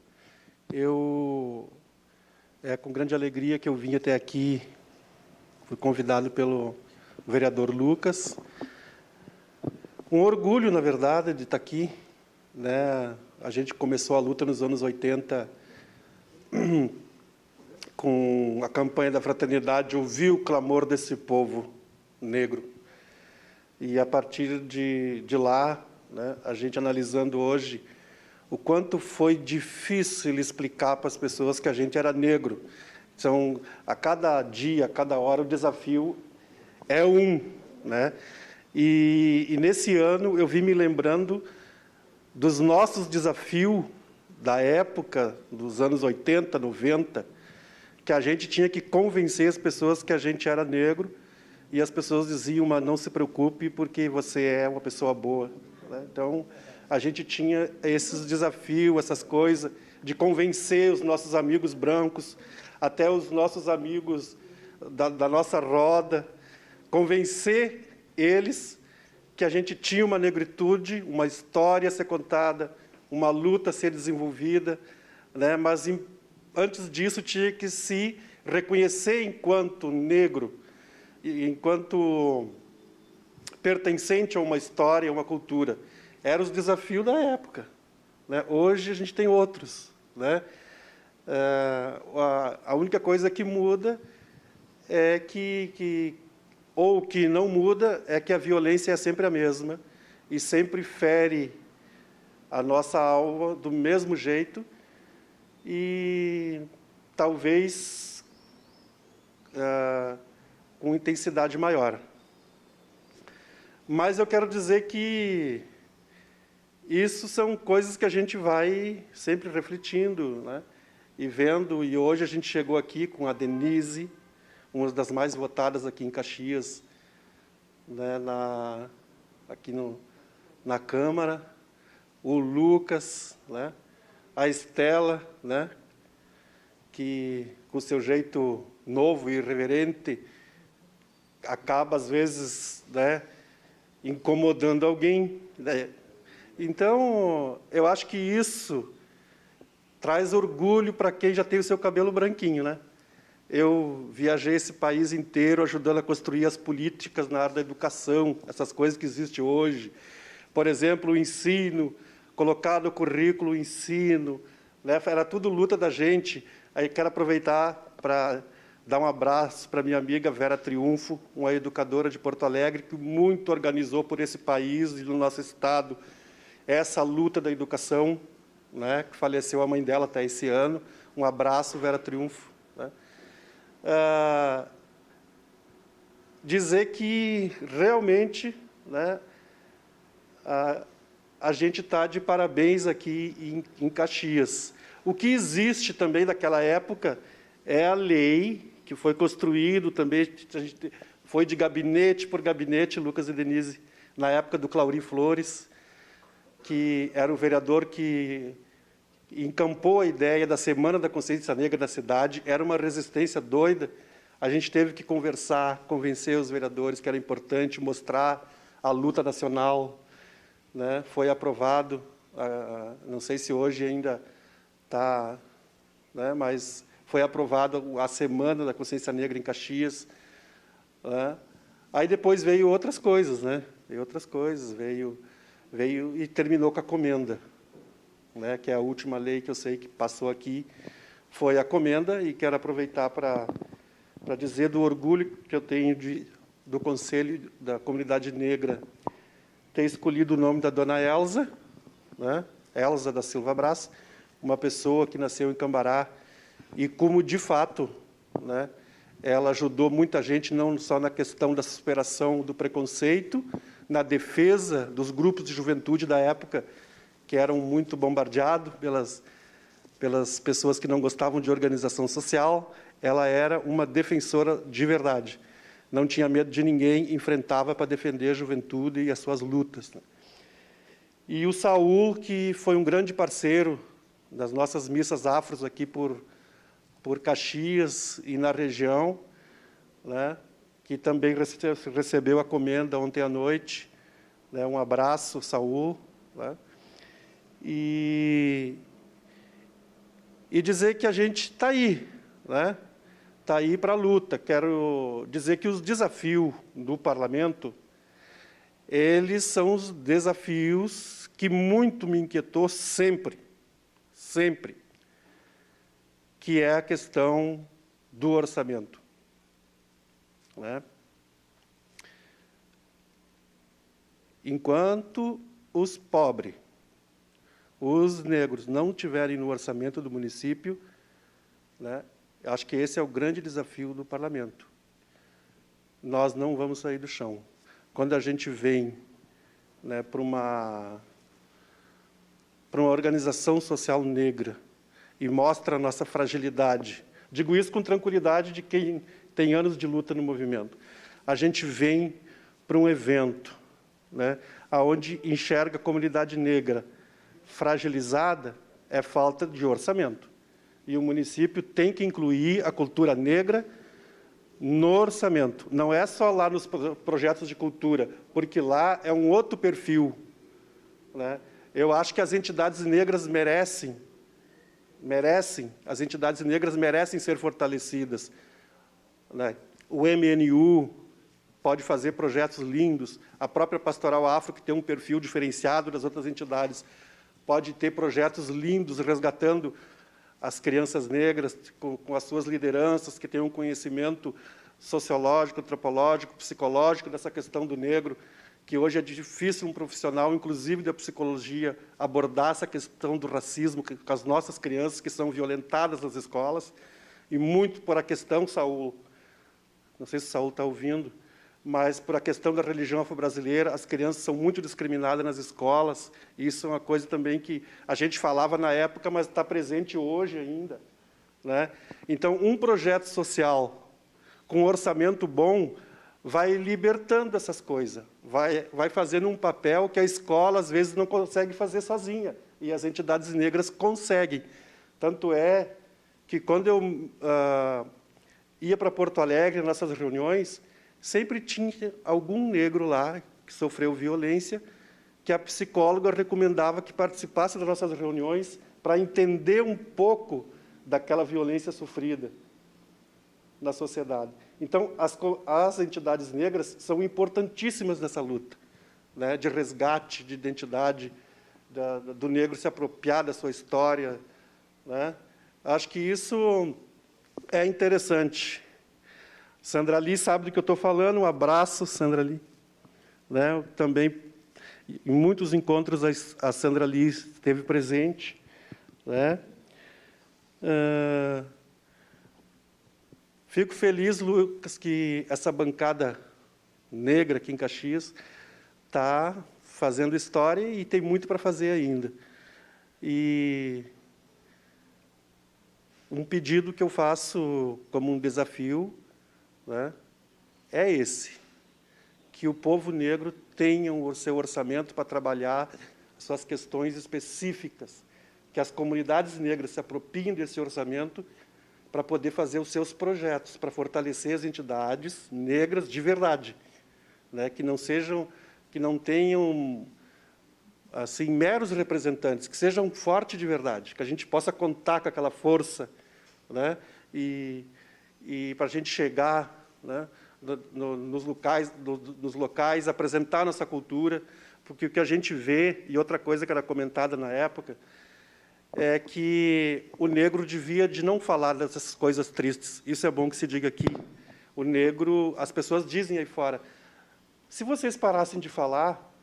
Speaker 6: É com grande alegria que eu vim até aqui, fui convidado pelo vereador Lucas. Um orgulho, na verdade, de estar aqui, né? A gente começou a luta nos anos 80 com a campanha da fraternidade, ouvir o clamor desse povo negro. E, a partir de lá, né, a gente analisando hoje o quanto foi difícil explicar para as pessoas que a gente era negro. Então, a cada dia, a cada hora, o desafio é né? E nesse ano, eu vim me lembrando dos nossos desafios da época, dos anos 80, 90, que a gente tinha que convencer as pessoas que a gente era negro, e as pessoas diziam, mas não se preocupe, porque você é uma pessoa boa, né? Então, a gente tinha esses desafios, essas coisas, de convencer os nossos amigos brancos até os nossos amigos da nossa roda, convencer eles que a gente tinha uma negritude, uma história a ser contada, uma luta a ser desenvolvida, né? Mas, antes disso, tinha que se reconhecer enquanto negro, enquanto pertencente a uma história, a uma cultura. Era os desafios da época, né? Hoje a gente tem outros, né? A única coisa que muda é que não muda é que a violência é sempre a mesma e sempre fere a nossa alma do mesmo jeito e talvez com intensidade maior. Mas eu quero dizer que isso são coisas que a gente vai sempre refletindo, né? E vendo, e hoje a gente chegou aqui com a Denise, uma das mais votadas aqui em Caxias, né, aqui na Câmara, o Lucas, né, a Estela, né, que, com seu jeito novo e irreverente, acaba, às vezes, né, incomodando alguém, né? Então, eu acho que isso traz orgulho para quem já tem o seu cabelo branquinho, né? Eu viajei esse país inteiro ajudando a construir as políticas na área da educação, essas coisas que existem hoje. Por exemplo, o ensino, colocar no currículo o ensino, né? Era tudo luta da gente. Aí quero aproveitar para dar um abraço para minha amiga Vera Triunfo, uma educadora de Porto Alegre, que muito organizou por esse país e no nosso estado essa luta da educação, né? Que faleceu a mãe dela até esse ano. Um abraço, Vera Triunfo. Né? Dizer que realmente, né, a gente está de parabéns aqui em Caxias. O que existe também daquela época é a lei que foi construído também, a gente foi de gabinete por gabinete, Lucas e Denise, na época do Clauri Flores, que era o vereador que encampou a ideia da Semana da Consciência Negra na cidade. Era uma resistência doida. A gente teve que conversar, convencer os vereadores que era importante mostrar a luta nacional, né? Foi aprovado, não sei se hoje ainda está, né? Mas foi aprovado a Semana da Consciência Negra em Caxias, né? Aí depois veio outras coisas, né? Veio e terminou com a comenda, né, que é a última lei que eu sei que passou aqui, foi a comenda, e quero aproveitar para dizer do orgulho que eu tenho do Conselho da Comunidade Negra ter escolhido o nome da dona Elza, né, Elza da Silva Brás, uma pessoa que nasceu em Cambará, e como, de fato, né, ela ajudou muita gente, não só na questão da superação do preconceito, na defesa dos grupos de juventude da época, que eram muito bombardeados pelas pessoas que não gostavam de organização social. Ela era uma defensora de verdade. Não tinha medo de ninguém, enfrentava para defender a juventude e as suas lutas. E o Saul, que foi um grande parceiro das nossas missas afros aqui por Caxias e na região, né, que também recebeu a comenda ontem à noite. Né, um abraço, Saul. Né? E dizer que a gente está aí, né? Está aí para a luta. Quero dizer que os desafios do parlamento, eles são os desafios que muito me inquietou sempre, que é a questão do orçamento. Né? Enquanto os pobres, os negros não tiverem no orçamento do município, né, acho que esse é o grande desafio do parlamento. Nós não vamos sair do chão. Quando a gente vem, né, para uma organização social negra e mostra a nossa fragilidade, digo isso com tranquilidade de quem tem anos de luta no movimento, a gente vem para um evento, né, onde enxerga a comunidade negra fragilizada, é falta de orçamento. E o município tem que incluir a cultura negra no orçamento. Não é só lá nos projetos de cultura, porque lá é um outro perfil, né? Eu acho que as entidades negras merecem, as entidades negras merecem ser fortalecidas, né? O MNU pode fazer projetos lindos, a própria Pastoral Afro, que tem um perfil diferenciado das outras entidades, pode ter projetos lindos resgatando as crianças negras com as suas lideranças, que têm um conhecimento sociológico, antropológico, psicológico dessa questão do negro, que hoje é difícil um profissional, inclusive da psicologia, abordar essa questão do racismo com as nossas crianças que são violentadas nas escolas, e muito por a questão, Saul, não sei se o Saul está ouvindo, mas por a questão da religião afro-brasileira, as crianças são muito discriminadas nas escolas, e isso é uma coisa também que a gente falava na época, mas está presente hoje ainda, né? Então, um projeto social com um orçamento bom vai libertando essas coisas, vai fazendo um papel que a escola, às vezes, não consegue fazer sozinha, e as entidades negras conseguem. Tanto é que, quando eu ia para Porto Alegre, nessas reuniões, sempre tinha algum negro lá que sofreu violência, que a psicóloga recomendava que participasse das nossas reuniões para entender um pouco daquela violência sofrida na sociedade. Então, as entidades negras são importantíssimas nessa luta, né, de resgate, de identidade, do negro se apropriar da sua história, né? Acho que isso é interessante. Sandra Lee sabe do que eu estou falando, um abraço, Sandra Lee. Né? Também, em muitos encontros, a Sandra Lee esteve presente. Né? Fico feliz, Lucas, que essa bancada negra aqui em Caxias está fazendo história e tem muito para fazer ainda. E um pedido que eu faço como um desafio, né, é esse, que o povo negro tenha o seu orçamento para trabalhar suas questões específicas, que as comunidades negras se apropriem desse orçamento para poder fazer os seus projetos, para fortalecer as entidades negras de verdade, né, que não tenham assim meros representantes, que sejam fortes de verdade, que a gente possa contar com aquela força, né, e para a gente chegar, né, nos locais, apresentar nossa cultura, porque o que a gente vê, e outra coisa que era comentada na época, é que o negro devia de não falar dessas coisas tristes. Isso é bom que se diga aqui. O negro, as pessoas dizem aí fora, se vocês parassem de falar,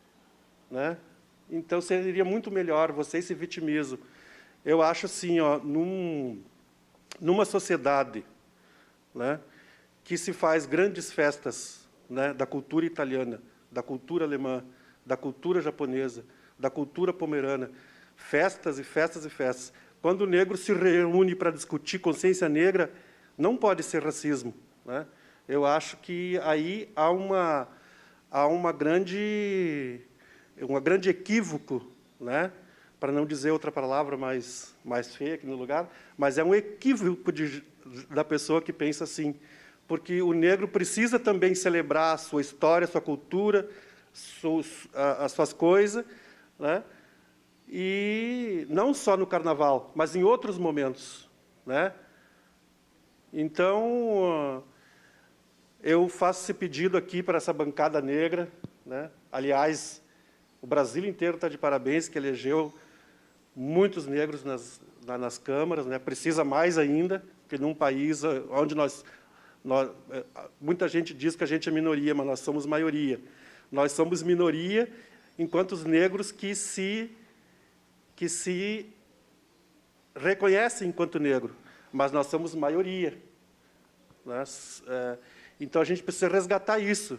Speaker 6: né, então seria muito melhor, vocês se vitimizam. Eu acho assim, ó, numa sociedade, né, que se faz grandes festas, né, da cultura italiana, da cultura alemã, da cultura japonesa, da cultura pomerana, festas e festas e festas. Quando o negro se reúne para discutir consciência negra, não pode ser racismo, né? Eu acho que aí há uma grande equívoco, né? Para não dizer outra palavra mais feia aqui no lugar, mas é um equívoco da pessoa que pensa assim, porque o negro precisa também celebrar a sua história, a sua cultura, as suas coisas, né? E não só no carnaval, mas em outros momentos, né? Então, eu faço esse pedido aqui para essa bancada negra, né? Aliás, o Brasil inteiro está de parabéns, que elegeu muitos negros nas câmaras, né? Precisa mais ainda, porque num país onde muita gente diz que a gente é minoria, mas nós somos maioria. Nós somos minoria enquanto os negros que se reconhecem enquanto negro, mas nós somos maioria. Então, a gente precisa resgatar isso,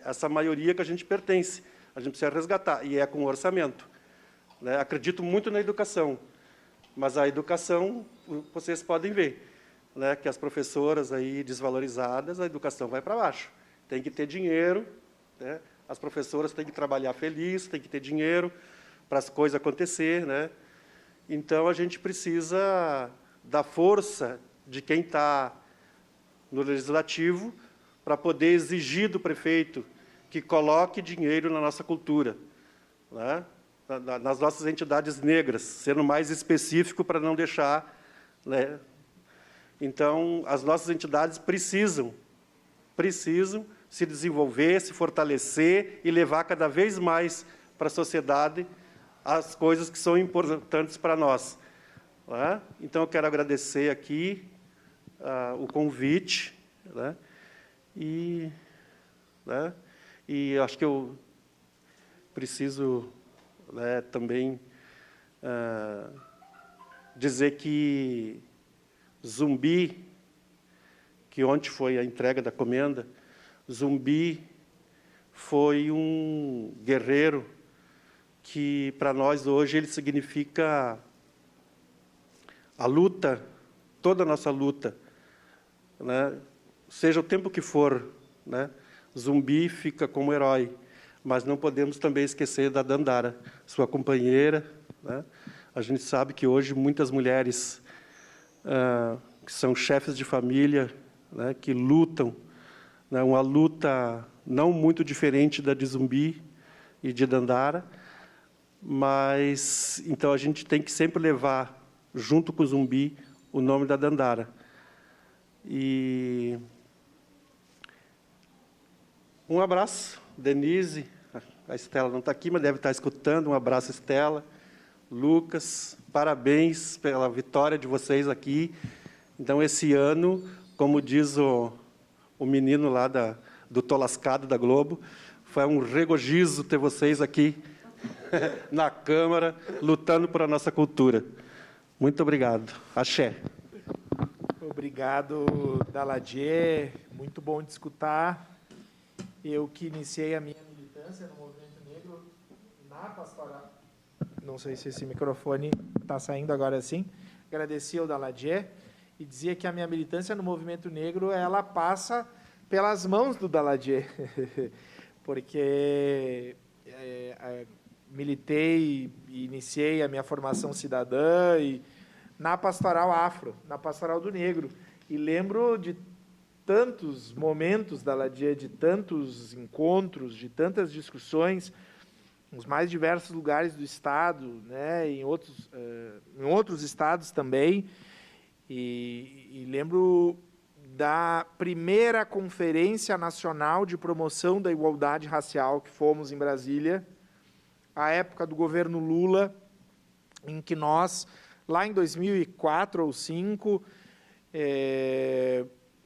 Speaker 6: essa maioria que a gente pertence. A gente precisa resgatar, e é com orçamento, né? Acredito muito na educação, mas a educação, vocês podem ver, né, que as professoras aí desvalorizadas, a educação vai para baixo. Tem que ter dinheiro, né? As professoras têm que trabalhar feliz, têm que ter dinheiro para as coisas acontecer, né? Então, a gente precisa da força de quem está no Legislativo para poder exigir do prefeito que coloque dinheiro na nossa cultura, né? Nas nossas entidades negras, sendo mais específico para não deixar, né? Então, as nossas entidades precisam se desenvolver, se fortalecer e levar cada vez mais para a sociedade as coisas que são importantes para nós, né? Então, eu quero agradecer aqui o convite, né? E acho que eu preciso, né, também dizer que Zumbi, que ontem foi a entrega da comenda, Zumbi foi um guerreiro que, para nós, hoje, ele significa a luta, toda a nossa luta, né? Seja o tempo que for, né? Zumbi fica como herói, mas não podemos também esquecer da Dandara, sua companheira, né? A gente sabe que hoje muitas mulheres que são chefes de família, né, que lutam, né, uma luta não muito diferente da de Zumbi e de Dandara, mas então a gente tem que sempre levar junto com o Zumbi o nome da Dandara. E um abraço, Denise. A Estela não está aqui, mas deve estar escutando. Um abraço, Estela. Lucas, parabéns pela vitória de vocês aqui. Então, esse ano, como diz o menino lá do Tô Lascado da Globo, foi um regozijo ter vocês aqui na Câmara, lutando por a nossa cultura. Muito obrigado. Axé.
Speaker 1: Obrigado, Daladier. Muito bom de escutar. Eu que iniciei a minha militância no Movimento Negro na Pastoral. Não sei se esse microfone está saindo agora sim. Agradecia ao Daladier e dizia que a minha militância no Movimento Negro ela passa pelas mãos do Daladier, porque militei e iniciei a minha formação cidadã e na Pastoral Afro, na Pastoral do Negro. E lembro de tantos momentos, Daladier, de tantos encontros, de tantas discussões, nos mais diversos lugares do Estado, né, em outros estados também. E lembro da primeira Conferência Nacional de Promoção da Igualdade Racial que fomos em Brasília, à época do governo Lula, em que nós, lá em 2004 ou 2005,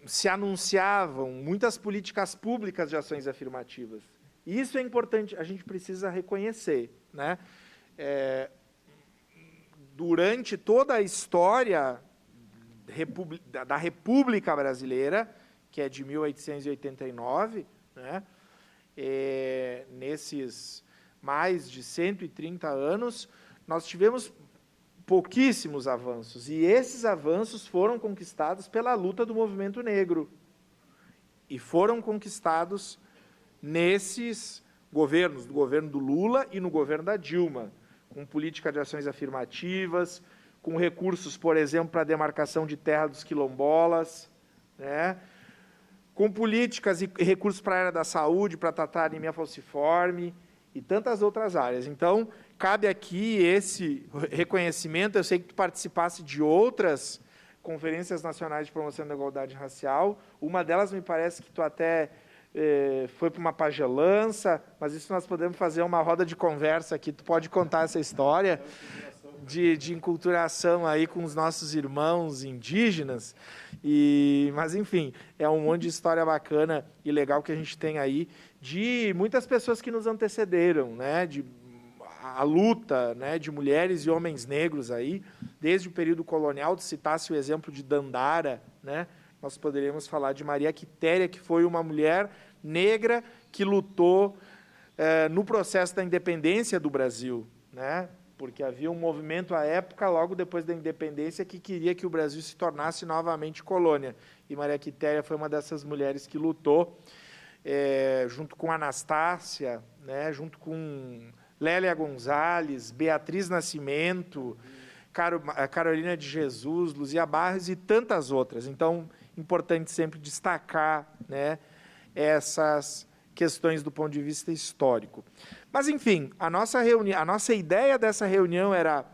Speaker 1: se anunciavam muitas políticas públicas de ações afirmativas. E isso é importante, a gente precisa reconhecer, né? Durante toda a história da República Brasileira, que é de 1889, né? Nesses mais de 130 anos, nós tivemos pouquíssimos avanços, e esses avanços foram conquistados pela luta do movimento negro, e foram conquistados nesses governos, no governo do Lula e no governo da Dilma, com política de ações afirmativas, com recursos, por exemplo, para a demarcação de terra dos quilombolas, né? Com políticas e recursos para a área da saúde, para tratar a anemia falciforme e tantas outras áreas. Então, cabe aqui esse reconhecimento. Eu sei que tu participasse de outras conferências nacionais de promoção da igualdade racial. Uma delas, me parece que tu até foi para uma pagelança, mas isso nós podemos fazer uma roda de conversa aqui. Tu pode contar essa história de enculturação aí com os nossos irmãos indígenas. Mas, enfim, é um monte de história bacana e legal que a gente tem aí de muitas pessoas que nos antecederam, né? A luta, né, de mulheres e homens negros aí, desde o período colonial. Se citasse o exemplo de Dandara, né? Nós poderíamos falar de Maria Quitéria, que foi uma mulher negra que lutou no processo da independência do Brasil, né? Porque havia um movimento à época, logo depois da independência, que queria que o Brasil se tornasse novamente colônia. E Maria Quitéria foi uma dessas mulheres que lutou, junto com Anastácia, né, junto com Lélia Gonzalez, Beatriz Nascimento, Carolina de Jesus, Luzia Barros e tantas outras. Então, importante sempre destacar, né, essas questões do ponto de vista histórico. Mas, enfim, a nossa ideia dessa reunião era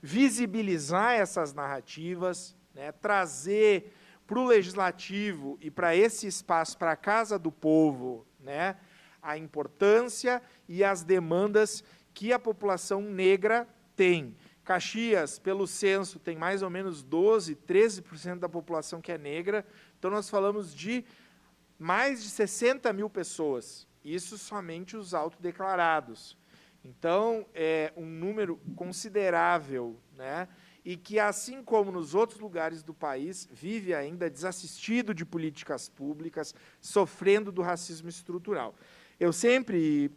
Speaker 1: visibilizar essas narrativas, né, trazer para o Legislativo e para esse espaço, para a Casa do Povo, né, a importância e as demandas que a população negra tem. Caxias, pelo censo, tem mais ou menos 12%, 13% da população que é negra. Então, nós falamos de mais de 60 mil pessoas. Isso somente os autodeclarados. Então, é um número considerável, né? E que, assim como nos outros lugares do país, vive ainda desassistido de políticas públicas, sofrendo do racismo estrutural. Eu sempre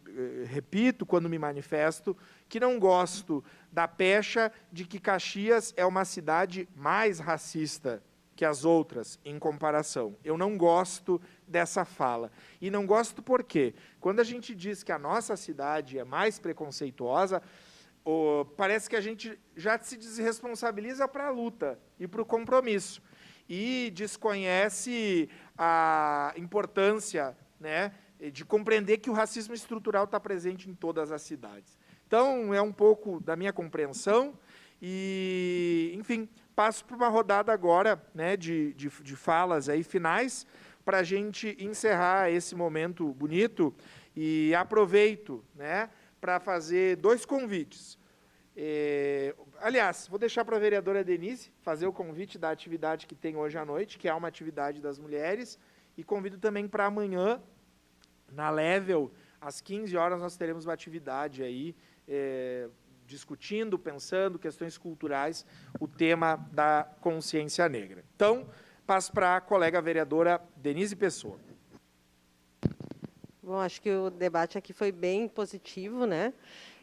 Speaker 1: repito, quando me manifesto, que não gosto da pecha de que Caxias é uma cidade mais racista que as outras, em comparação. Eu não gosto dessa fala. E não gosto por quê? Quando a gente diz que a nossa cidade é mais preconceituosa, parece que a gente já se desresponsabiliza para a luta e para o compromisso. E desconhece a importância, né, de compreender que o racismo estrutural está presente em todas as cidades. Então, é um pouco da minha compreensão e, enfim, passo para uma rodada agora, né, de falas aí finais para a gente encerrar esse momento bonito e aproveito, né, para fazer 2 convites. Aliás, vou deixar para a vereadora Denise fazer o convite da atividade que tem hoje à noite, que é uma atividade das mulheres, e convido também para amanhã, na Level, às 15 horas, nós teremos uma atividade aí, discutindo, pensando, questões culturais, o tema da consciência negra. Então, passo para a colega vereadora Denise Pessoa.
Speaker 2: Bom, acho que o debate aqui foi bem positivo, né?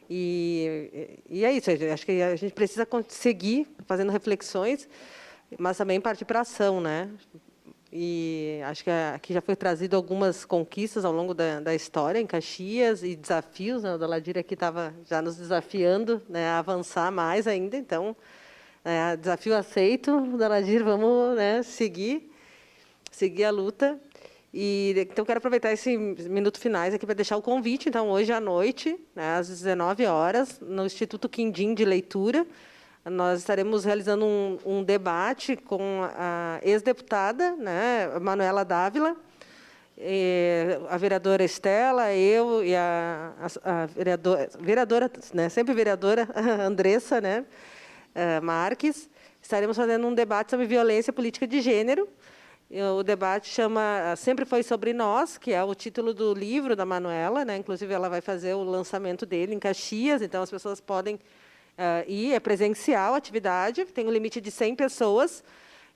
Speaker 2: E é isso, acho que a gente precisa seguir fazendo reflexões, mas também partir para a ação, né? E acho que aqui já foi trazido algumas conquistas ao longo da história em Caxias e desafios, né? O Daladir aqui estava já nos desafiando, né, a avançar mais ainda, então, desafio aceito, Daladir, vamos, né, seguir a luta. E então quero aproveitar esse minuto finais aqui para deixar o convite. Então, hoje à noite, né, às 19 horas, no Instituto Quindim de Leitura, nós estaremos realizando um debate com a ex-deputada, né, Manuela Dávila, a vereadora Estela, eu e a vereadora, né, sempre vereadora, Andressa, né, Marques. Estaremos fazendo um debate sobre violência política de gênero. O debate chama Sempre Foi Sobre Nós, que é o título do livro da Manuela, né? Inclusive, ela vai fazer o lançamento dele em Caxias, então as pessoas podem ir, é presencial a atividade, tem um limite de 100 pessoas,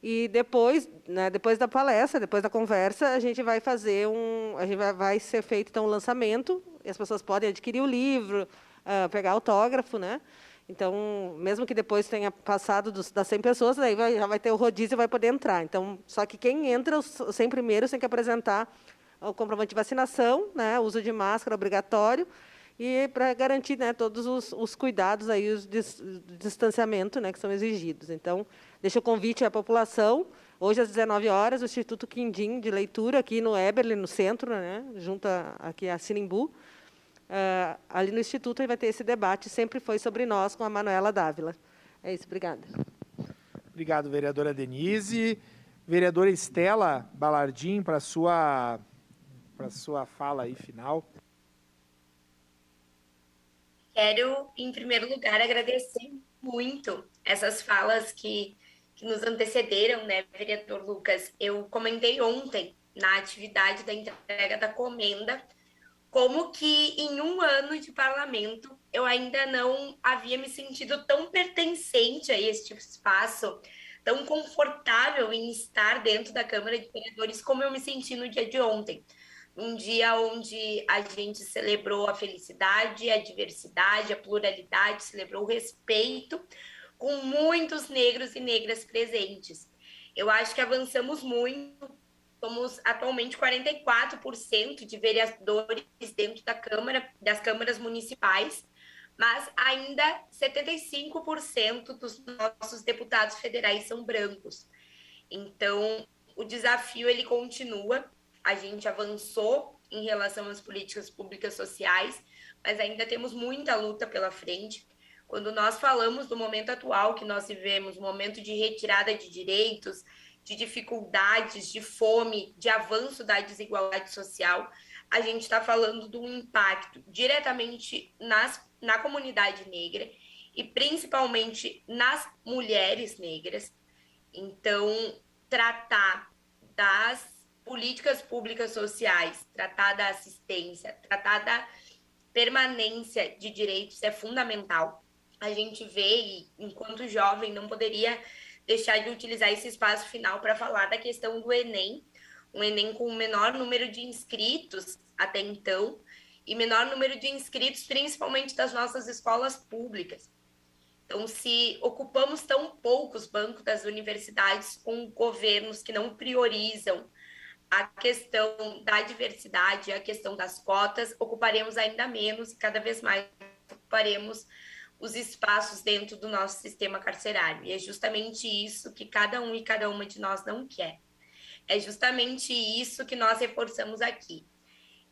Speaker 2: e depois, né, depois da palestra, depois da conversa, a gente vai fazer vai ser feito então, um lançamento, e as pessoas podem adquirir o livro, pegar autógrafo, né? Então, mesmo que depois tenha passado das 100 pessoas, daí já vai ter o rodízio e vai poder entrar. Então, só que quem entra, os 100 primeiros, tem que apresentar o comprovante de vacinação, né, uso de máscara obrigatório, e para garantir, né, todos os cuidados, aí, os distanciamento, né, que são exigidos. Então, deixo o convite à população, hoje às 19 horas, o Instituto Quindim de Leitura, aqui no Eberle, no centro, né, junto aqui a Sinimbu. Ali no Instituto vai ter esse debate, Sempre Foi Sobre Nós, com a Manuela Dávila. É isso, obrigada.
Speaker 1: Obrigado, vereadora Denise. Vereadora Estela Balardim, para a sua fala aí final.
Speaker 3: Quero, em primeiro lugar, agradecer muito essas falas que nos antecederam, né, vereador Lucas? Eu comentei ontem, na atividade da entrega da comenda, como que em um ano de parlamento eu ainda não havia me sentido tão pertencente a esse tipo de espaço, tão confortável em estar dentro da Câmara de Vereadores como eu me senti no dia de ontem. Um dia onde a gente celebrou a felicidade, a diversidade, a pluralidade, celebrou o respeito, com muitos negros e negras presentes. Eu acho que avançamos muito. Somos atualmente 44% de vereadores dentro da Câmara, das câmaras municipais, mas ainda 75% dos nossos deputados federais são brancos. Então, o desafio ele continua. A gente avançou em relação às políticas públicas sociais, mas ainda temos muita luta pela frente. Quando nós falamos do momento atual que nós vivemos, um momento de retirada de direitos, de dificuldades, de fome, de avanço da desigualdade social, a gente está falando de um impacto diretamente na comunidade negra e principalmente nas mulheres negras. Então, tratar das políticas públicas sociais, tratar da assistência, tratar da permanência de direitos é fundamental. A gente vê, e enquanto jovem, não poderia deixar de utilizar esse espaço final para falar da questão do Enem, um Enem com o menor número de inscritos até então, e menor número de inscritos principalmente das nossas escolas públicas. Então, se ocupamos tão poucos bancos das universidades com governos que não priorizam a questão da diversidade, a questão das cotas, ocuparemos ainda menos e cada vez mais ocuparemos os espaços dentro do nosso sistema carcerário. E é justamente isso que cada um e cada uma de nós não quer. É justamente isso que nós reforçamos aqui,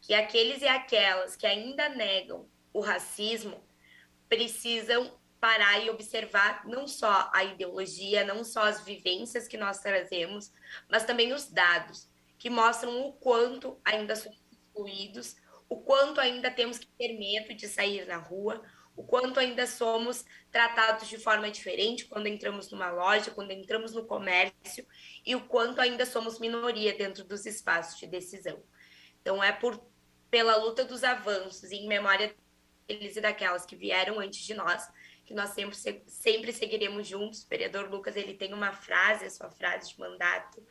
Speaker 3: que aqueles e aquelas que ainda negam o racismo precisam parar e observar não só a ideologia, não só as vivências que nós trazemos, mas também os dados, que mostram o quanto ainda somos excluídos, o quanto ainda temos que ter medo de sair na rua, o quanto ainda somos tratados de forma diferente quando entramos numa loja, quando entramos no comércio, e o quanto ainda somos minoria dentro dos espaços de decisão. Então, pela luta dos avanços e em memória deles e daquelas que vieram antes de nós, que nós sempre seguiremos juntos. O vereador Lucas, ele tem uma frase, a sua frase de mandato,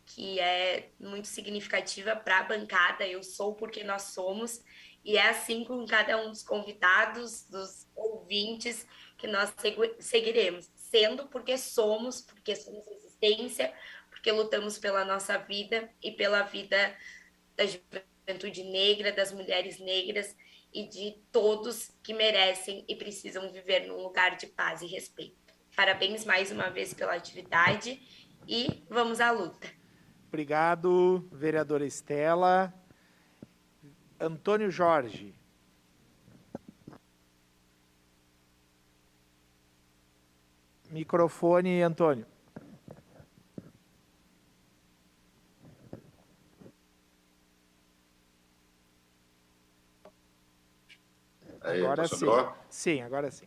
Speaker 3: que é muito significativa para a bancada: eu sou porque nós somos, e é assim com cada um dos convidados, dos ouvintes, que nós seguiremos, sendo porque somos resistência, porque lutamos pela nossa vida e pela vida da juventude negra, das mulheres negras e de todos que merecem e precisam viver num lugar de paz e respeito. Parabéns mais uma vez pela atividade e vamos à luta.
Speaker 1: Obrigado, vereadora Estela. Antônio Jorge. Microfone, Antônio.
Speaker 4: Aí,
Speaker 1: Agora sim. Sim, agora sim.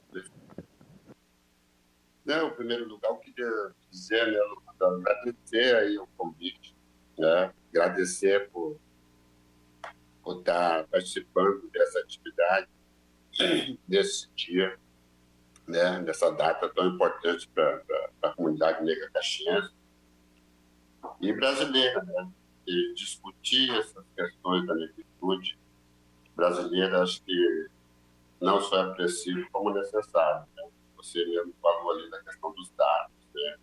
Speaker 4: Não, em primeiro lugar, eu queria dizer, né, agradecer aí o convite, né, agradecer por estar participando dessa atividade, nesse dia, né, nessa data tão importante para a comunidade negra caxiense e brasileira, né, e discutir essas questões da negritude brasileira, acho que não só é preciso, como necessário, né? Você mesmo falou ali da questão dos dados, né?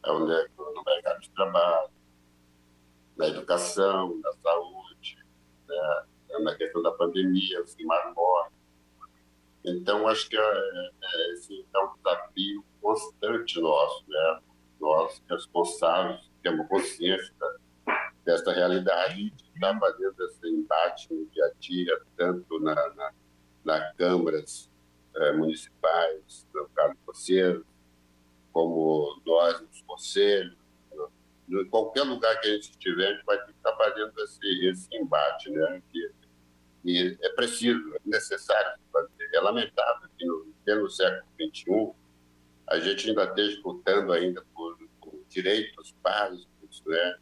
Speaker 4: É o negro no mercado de trabalho, na educação, na saúde, né? Na questão da pandemia, os que mais morrem. Então, acho que esse é um desafio constante nosso, né? Nós, responsáveis, temos consciência dessa realidade, de estar fazendo esse embate no dia a dia, tanto nas câmaras municipais, no caso de vocês, como nós nos conselhos, em qualquer lugar que a gente estiver, a gente vai ter que estar fazendo esse embate, né? E é preciso, é necessário fazer. É lamentável que no século XXI a gente ainda esteja lutando ainda por direitos básicos, né?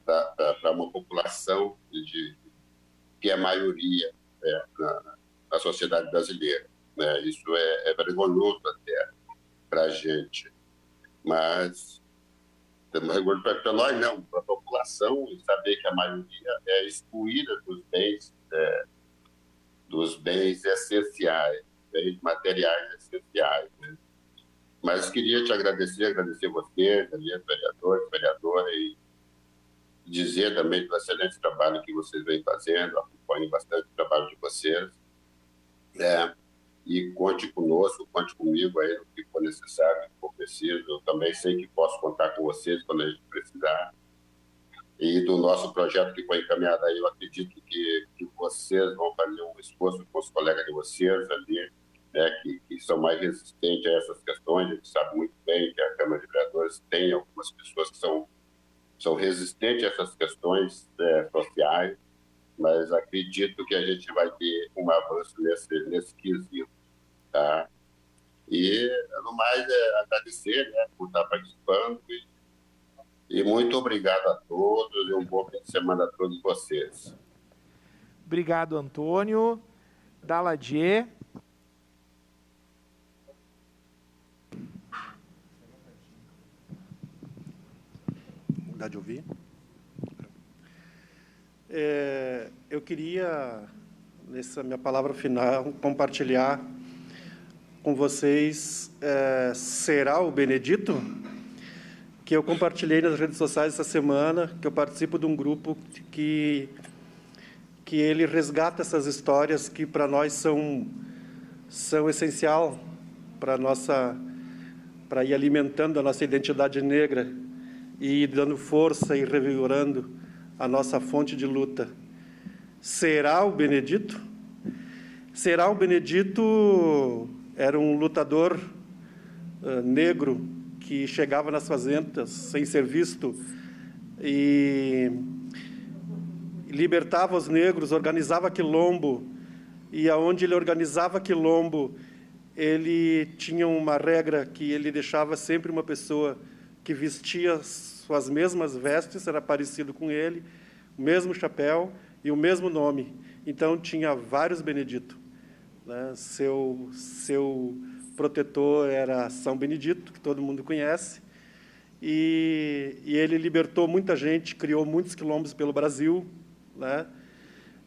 Speaker 4: Para uma população que é a maioria, né, na sociedade brasileira, né? Isso é vergonhoso até para a gente, mas temos vergonha para nós não, para a população, e saber que a maioria é excluída dos bens essenciais, bens materiais essenciais, né? Mas queria te agradecer você, vereadora, e dizer também do excelente trabalho que vocês vêm fazendo, acompanho bastante o trabalho de vocês, E conte conosco, conte comigo aí no que for necessário, no que for preciso. Eu também sei que posso contar com vocês quando a gente precisar. E do nosso projeto que foi encaminhado aí, eu acredito que vocês vão fazer um esforço com os colegas de vocês ali, né, que são mais resistentes a essas questões. A gente sabe muito bem que a Câmara de Vereadores tem algumas pessoas que são resistentes a essas questões sociais, mas acredito que a gente vai ter um avanço nesse quesito, tá? E, no mais, agradecer, né, por estar participando e muito obrigado a todos e um bom fim de semana a todos vocês.
Speaker 1: Obrigado, Antônio. Daladier.
Speaker 6: Dá de ouvir? Eu queria, nessa minha palavra final, compartilhar com vocês Será o Benedito, que eu compartilhei nas redes sociais essa semana, que eu participo de um grupo que ele resgata essas histórias que para nós são essencial para ir alimentando a nossa identidade negra e ir dando força e revigorando a nossa fonte de luta. Será o Benedito? Será o Benedito era um lutador negro que chegava nas fazendas sem ser visto e libertava os negros, organizava quilombo, e aonde ele organizava quilombo, ele tinha uma regra que ele deixava sempre uma pessoa que vestia suas mesmas vestes, era parecido com ele, o mesmo chapéu e o mesmo nome. Então, tinha vários Benedito, né? Seu protetor era São Benedito, que todo mundo conhece, e ele libertou muita gente, criou muitos quilombos pelo Brasil, né?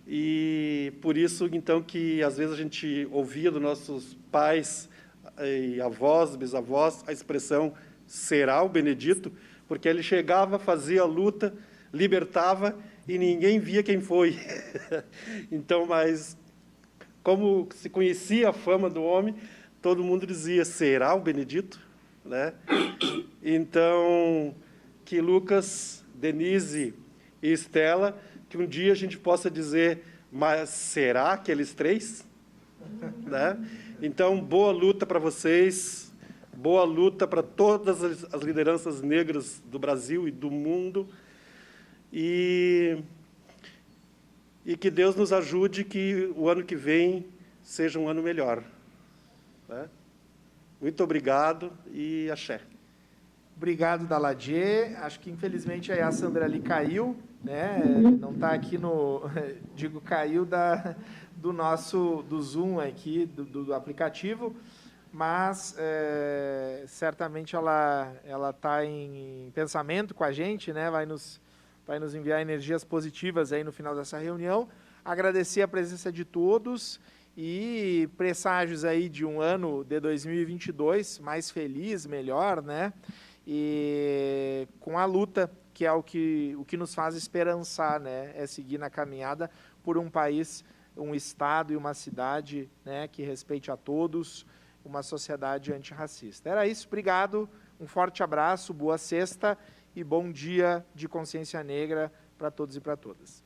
Speaker 6: E por isso, então, que às vezes a gente ouvia dos nossos pais e avós, bisavós, a expressão será o Benedito, porque ele chegava, fazia a luta, libertava e ninguém via quem foi. Então, mas como se conhecia a fama do homem, todo mundo dizia, será o Benedito? Né? Então, que Lucas, Denise e Estela, que um dia a gente possa dizer, mas será aqueles três? Né? Então, boa luta para vocês, boa luta para todas as lideranças negras do Brasil e do mundo, e que Deus nos ajude que o ano que vem seja um ano melhor. Né? Muito obrigado e axé.
Speaker 1: Obrigado, Daladier. Acho que, infelizmente, aí a Sandra ali caiu, né? Não está aqui no... Digo, caiu do Zoom aqui, do aplicativo, mas certamente ela está em pensamento com a gente, né? Vai nos enviar energias positivas aí no final dessa reunião. Agradecer a presença de todos e presságios aí de um ano de 2022 mais feliz, melhor, né? E com a luta, que é o que nos faz esperançar, né? É seguir na caminhada por um país, um estado e uma cidade, né, que respeite a todos, uma sociedade antirracista. Era isso, obrigado, um forte abraço, boa sexta e bom dia de consciência negra para todos e para todas.